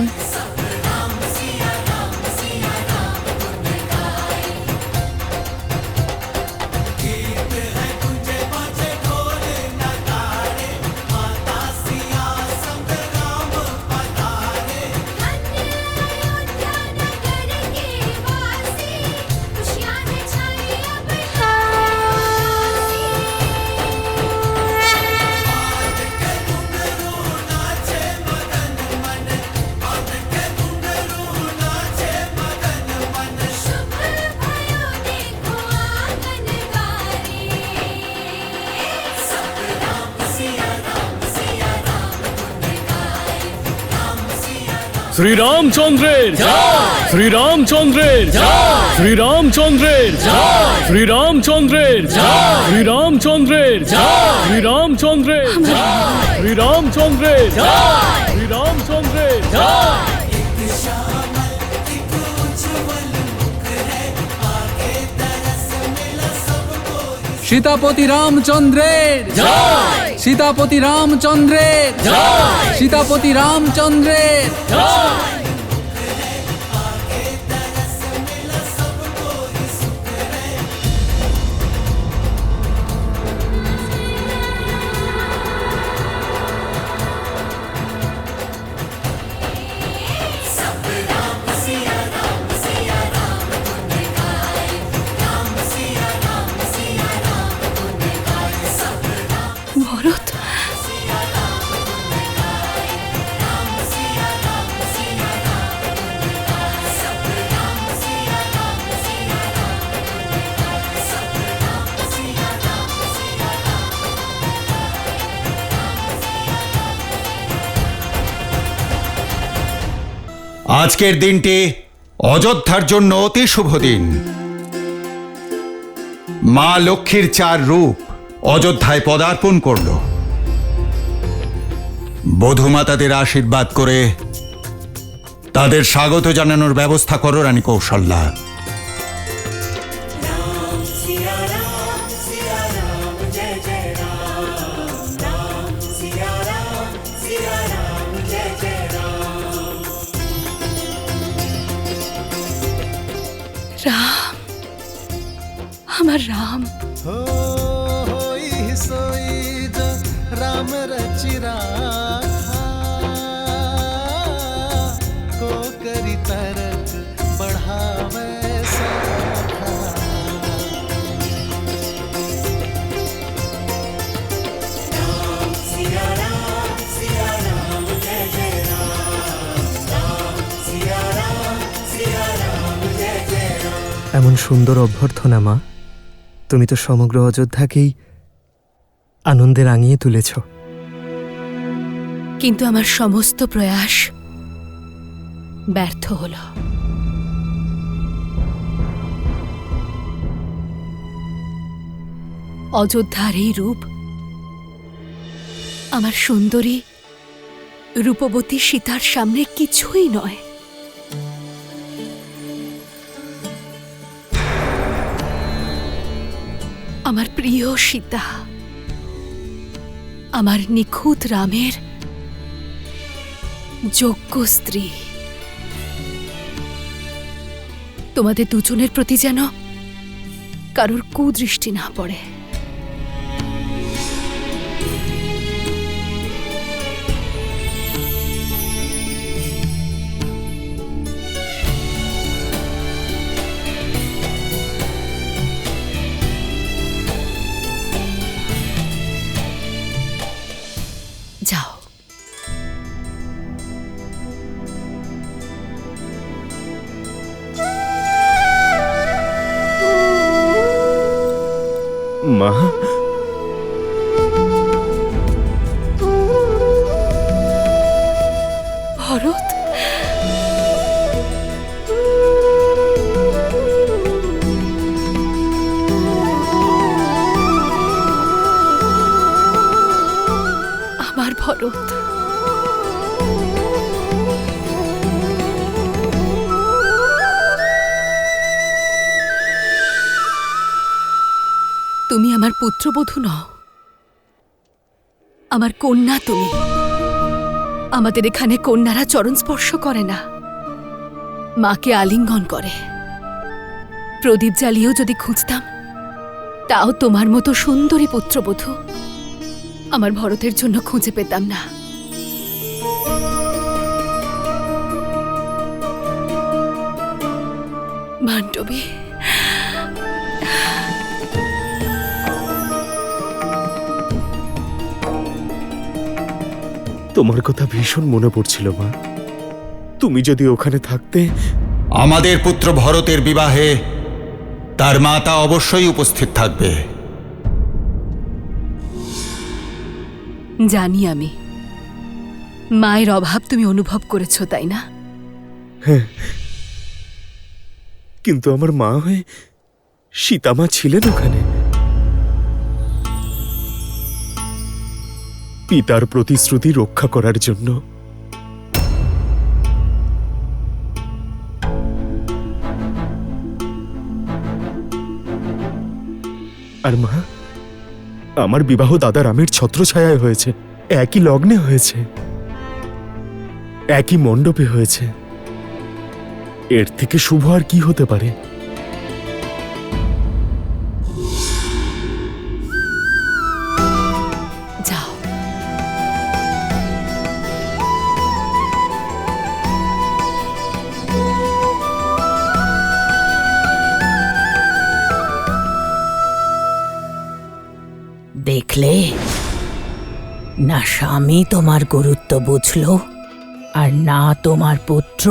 শ্রী রামচন্দ্রের জয়, শ্রী রামচন্দ্রের জয়, শ্রী রামচন্দ্রের জয়, শ্রী রামচন্দ্রের জয়, শ্রী রামচন্দ্রের জয়, শ্রী রামচন্দ্রের জয়, শ্রী রামচন্দ্রের জয়, শ্রী রামচন্দ্রের জয়। সীতাপতি রামচন্দ্রের জয়, সীতাপতি রামচন্দ্রের জয়, সীতাপতি রামচন্দ্রের জয়। ভরত, আজকের দিনটি অযোধ্যার জন্য অতি শুভ দিন। মা লক্ষ্মীর 4 রূপ অযোধ্যায় পদার্পণ করল। বধূমাতাদের আশীর্বাদ করে তাদের স্বাগত জানানোর ব্যবস্থা করো রানী কৌশল্যা। রাম, আমার রাম। होई सोई जो राम रचि राखा, को करी तरक बढ़ावे सखा। राम सिया राम जय जय राम, राम सिया राम जय जय राम। এমন সুন্দর অভ্যর্থনা মা, তুমি তো সমগ্র অযোধ্যাকেই আনন্দে রাঙিয়ে তুলেছ। কিন্তু আমার সমস্ত প্রয়াস ব্যর্থ হল। অযোধ্যার এই রূপ আমার সুন্দরী রূপবতী সীতার সামনে কিছুই নয়। আমার প্রিয় সীতা, আমার নিখুঁত রামের যোগ্য স্ত্রী, তোমাদের দুজনের প্রতি যেন কারোর কুদৃষ্টি না পড়ে। যাও। মা, ভরত, আমার ভরত। তুমি আমার পুত্রবধূ নও, আমার কন্যা তুমি। আমাদের এখানে কন্যারা চরণ স্পর্শ করে না, মাকে আলিঙ্গন করে। প্রদীপ জ্বালিয়েও যদি খুঁজতাম, তাও তোমার মতো সুন্দরী পুত্রবধূ আমার ভরতের জন্য খুঁজে পেতাম না। মান্ডবী, তোমার কথা ভীষণ মনে পড়ছিল মা। তুমি যদি ওখানে থাকতে। আমাদের পুত্র ভরতের বিবাহে তার মাতা অবশ্যই উপস্থিত থাকবে। জানি আমি, মায়ের অভাব তুমি অনুভব করেছো, তাই না? হ্যাঁ, কিন্তু আমার মা হয়ে সীতামা ছিলেন ওখানে। পিতার প্রতিশ্রুতি রক্ষা করার জন্য। আর মা, আমার বিবাহ দাদা রামের ছত্রছায়ায় হয়েছে, একই লগ্নে হয়েছে, একই মণ্ডপে হয়েছে। এর থেকে শুভ আর কি হতে পারে? যাও। দেখলে না, স্বামী তোমার গুরুত্ব বুঝলো, আর না তোমার পুত্র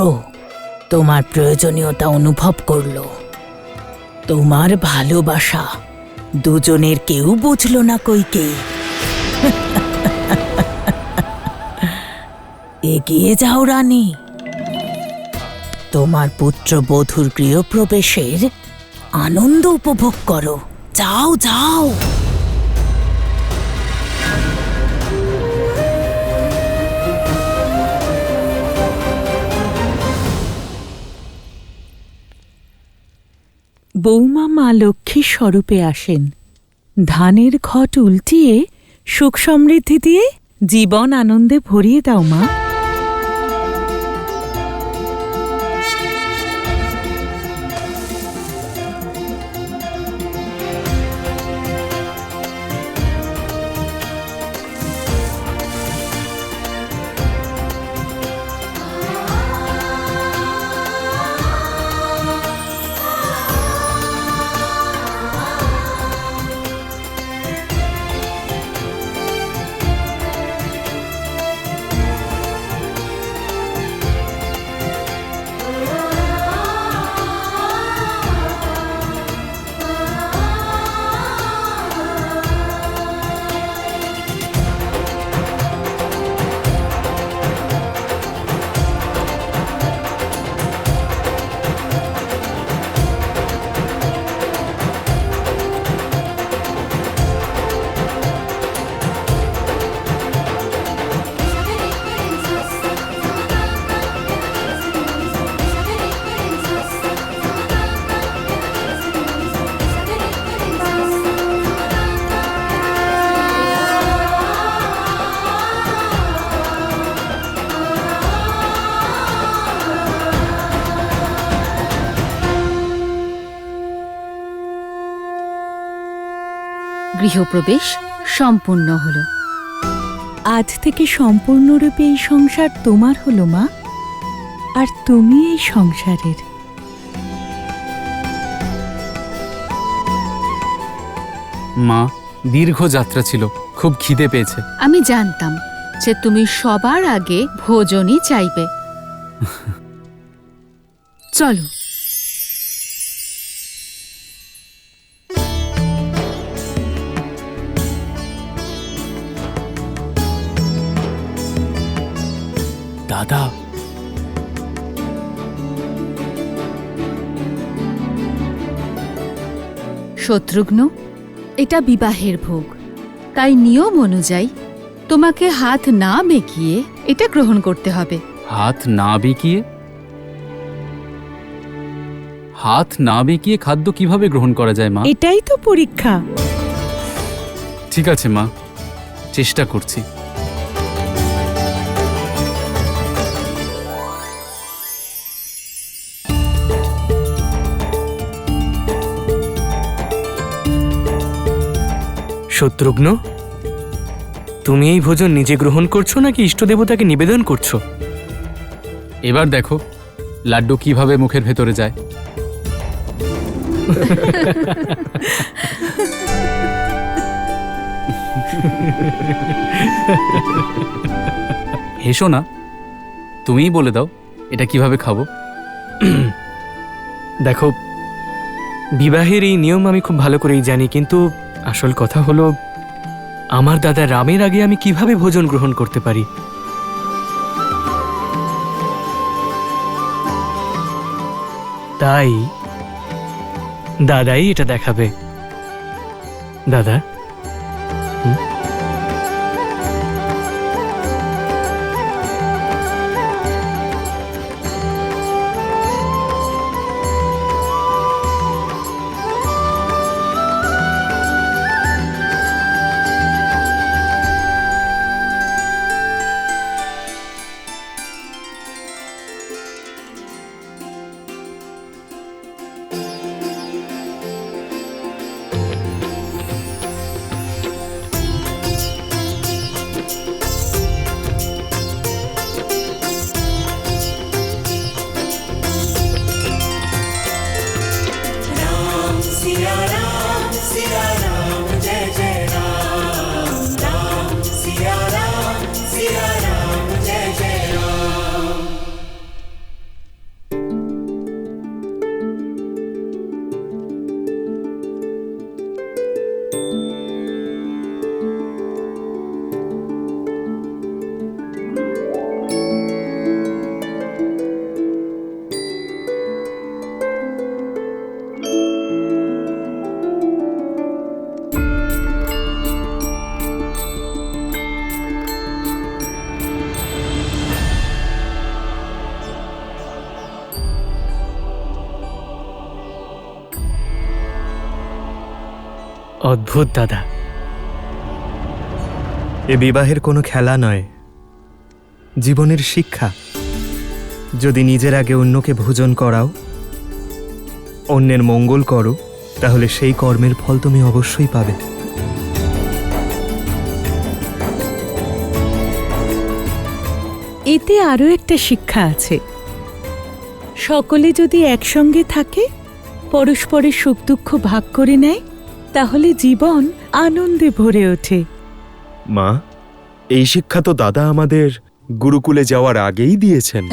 তোমার প্রয়োজনীয়তা অনুভব করলো। তোমার ভালোবাসা দুজনের কেউ বুঝলো না কইকে। এগিয়ে যাও রানী, তোমার পুত্র বধূর গৃহপ্রবেশের আনন্দ উপভোগ করো। যাও যাও। বৌমা মা লক্ষ্মীর স্বরূপে আসেন। ধানের ঘট উল্টিয়ে সুখ সমৃদ্ধি দিয়ে জীবন আনন্দে ভরিয়ে দাও মা। গৃহপ্রবেশ সম্পূর্ণ হলো। আজ থেকে সম্পূর্ণরূপে এই সংসার তোমার হলো মা, আর তুমি এই সংসারের। মা, দীর্ঘ যাত্রা ছিল, খুব খিদে পেয়েছে। আমি জানতাম যে তুমি সবার আগে ভোজনই চাইবে। চলো। দাদা, শত্রুঘ্ন, এটা বিবাহের ভোগ, তাই নিয়ম অনুযায়ী তোমাকে হাত না বেঁকিয়ে এটা গ্রহণ করতে হবে। হাত না বেঁকিয়ে? হাত না বেঁকিয়ে খাদ্য কিভাবে গ্রহণ করা যায় মা? এটাই তো পরীক্ষা। ঠিক আছে মা, চেষ্টা করছি। শত্রুঘ্ন, তুমি এই ভোজন নিজে গ্রহণ করছো নাকি ইষ্টদেবতাকে নিবেদন করছো? এবার দেখো লাড্ডু কিভাবে মুখের ভেতরে যায়। হেসো না, তুমিই বলে দাও এটা কিভাবে খাবো। দেখো, বিবাহের এই নিয়ম আমি খুব ভালো করেই জানি, কিন্তু আসল কথা হলো আমার দাদা রামের আগে আমি কিভাবে ভোজন গ্রহণ করতে পারি? তাই দাদাই এটা দেখাবে। দাদা, सिया राम जय जय राम राम सिया राम जय जय राम। অদ্ভুত দাদা। এ বিবাহের কোনো খেলা নয়, জীবনের শিক্ষা। যদি নিজের আগে অন্যকে ভোজন করাও, অন্যের মঙ্গল করো, তাহলে সেই কর্মের ফল তুমি অবশ্যই পাবে। এতে আরও একটা শিক্ষা আছে। সকলে যদি একসঙ্গে থাকে, পরস্পরের সুখ দুঃখ ভাগ করে নেয়, তাহলে জীবন আনন্দে ভরে ওঠে। মা, এই শিক্ষা তো দাদা আমাদের গুরুকুলে যাওয়ার আগেই দিয়েছেন।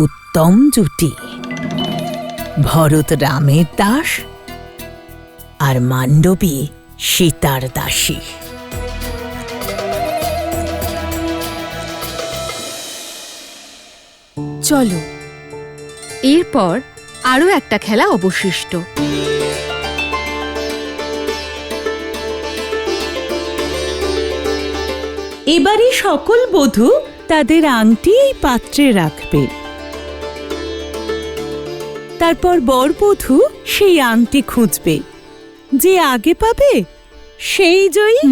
উত্তম জুটি, ভরত রামের দাস আর মান্ডবী সীতার দাসী। চলো, এরপর আরও একটা খেলা অবশিষ্ট। এবারে সকল বধূ তাদের আংটি এই পাত্রে রাখবে। তারপর বরবধূ সেই আংটি খুঁজবে, যে আগে পাবে সেই জয়ী।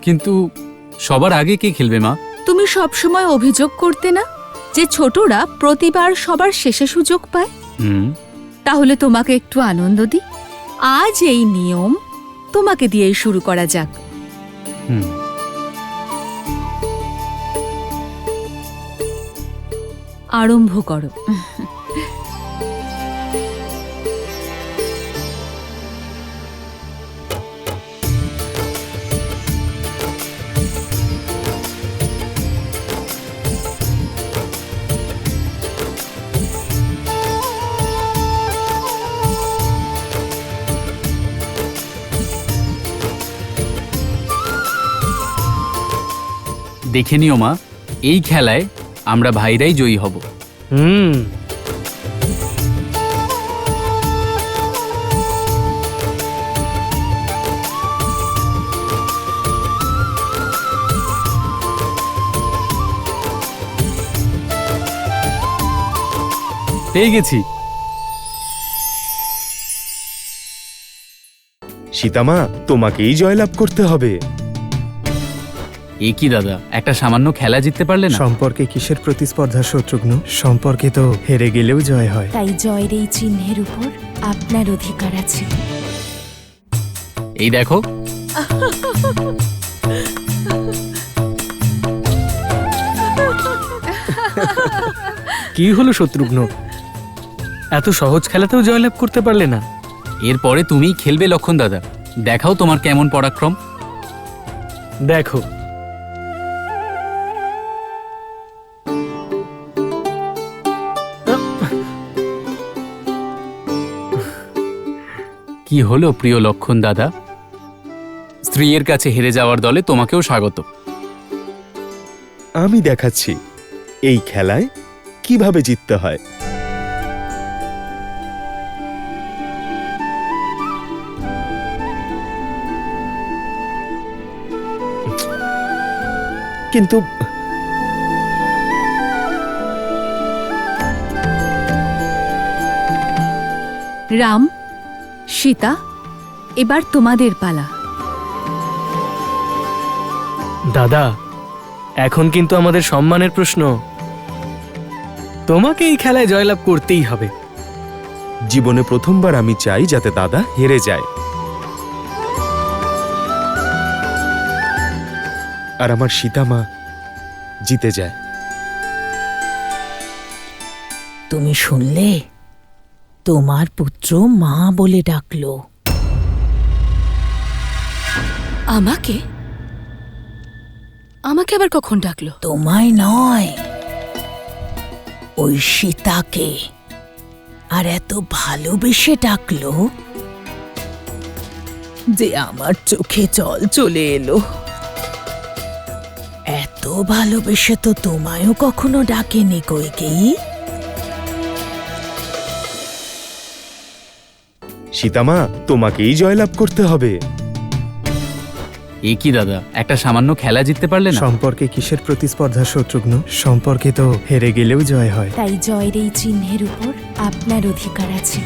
কিন্তু সবার আগে কে খেলবে মা? তুমি সবসময় অভিযোগ করতে না যে ছোটরা প্রতিবার সবার শেষে সুযোগ পায়। তাহলে তোমাকে একটু আনন্দ দিই। আজ এই নিয়ম তোমাকে দিয়েই শুরু করা যাক। আরম্ভ করো। দেখে নিও মা, এই খেলায় আমরা ভাইরাই জয়ী হব। পেয়ে গেছি। সীতামা, তোমাকেই জয়লাভ করতে হবে। এ কি দাদা, একটা সামান্য খেলা জিততে পারলে না? সম্পর্কে কিসের প্রতিস্পর্ধা শত্রুঘ্ন? সম্পর্কে তো হেরে গেলেও জয় হয়। তাই জয়ের এই চিহ্নের উপর আপনার অধিকার আছে। এই দেখো, কি হলো শত্রুঘ্ন, এত সহজ খেলাতেও জয়লাভ করতে পারলে না? এরপরে তুমিই খেলবে লক্ষণ দাদা, দেখাও তোমার কেমন পরাক্রম। দেখো, কি হলো প্রিয় লক্ষণ দাদা? স্ত্রীর কাছে হেরে যাওয়ার দলে তোমাকেও স্বাগত। আমি দেখাচ্ছি এই খেলায় কিভাবে জিততে হয়। কিন্তু রাম, সীতা, এবার তোমাদের পালা। দাদা, এখন কিন্তু আমাদের সম্মানের প্রশ্ন। তোমাকে এই খেলায় জয়লাভ করতেই হবে। জীবনে প্রথমবার আমি চাই যাতে দাদা হেরে যায়, আর আমার সীতামা জিতে যায়। তুমি শুনলে? তোমার পুত্র মা বলে ডাকলো। আমাকে? আমাকে আবার কখন ডাকলো? তোমায় নয়, ওই সীতাকে। আর এত ভালোবেসে ডাকলো যে আমার চোখে জল চলে এলো। এত ভালোবেসে তো তোমায়ও কখনো ডাকেনি কইকেয়ী। সীতামা, তোমাকেই জয়লাভ করতে হবে। এ কি দাদা, একটা সামান্য খেলা জিততে পারলে না? সম্পর্কে কিসের প্রতিস্পর্ধা শত্রুঘ্ন? সম্পর্কে তো হেরে গেলেও জয় হয়। তাই জয়ের এই চিহ্নের উপর আপনার অধিকার আছে।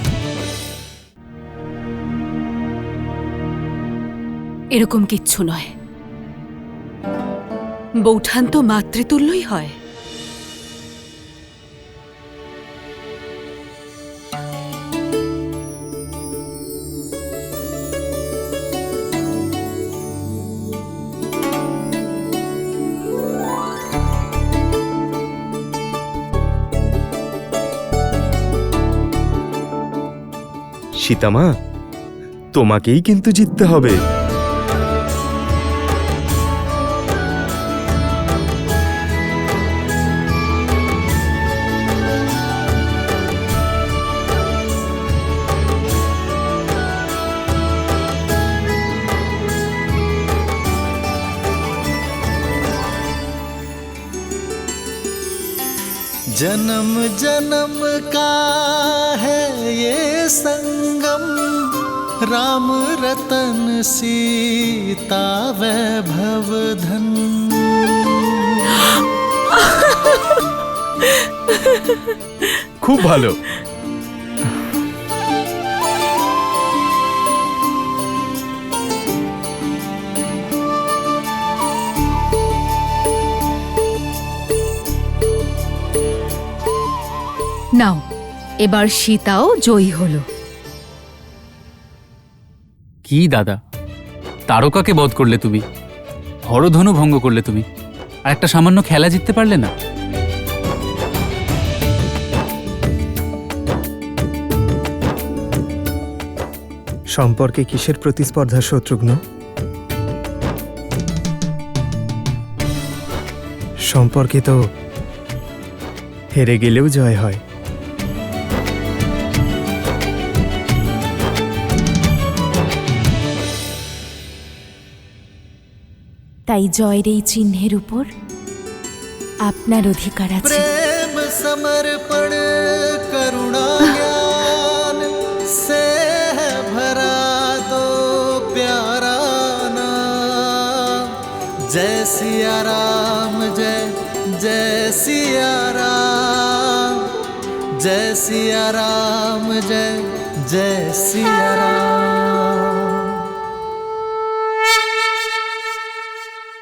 এরকম কিচ্ছু নয়, বৌঠান তো মাতৃতুল্যই হয়। সীতামা, তোমাকেই কিন্তু জিততে হবে। जन्म जन्म का है ये संगम, राम रतन सीता वैभव धन। খুব ভালো। নাও, এবার সীতাও জয়ী হলো। কি দাদা, তারকাকে বধ করলে তুমি, হরধনু ভঙ্গ করলে তুমি, আর একটা সামান্য খেলা জিততে পারলে না? সম্পর্কে কিসের প্রতিস্পর্ধা শত্রুঘ্ন? সম্পর্কে তো হেরে গেলেও জয় হয়। তাই জয়ের এই চিহ্নের উপর আপনার অধিকার আছে। प्रेम समर्पण करुणा ज्ञान से है भरा दो प्यारा नाम। जय सिया राम जय जय सिया राम, जय सिया राम जय जय सिया राम।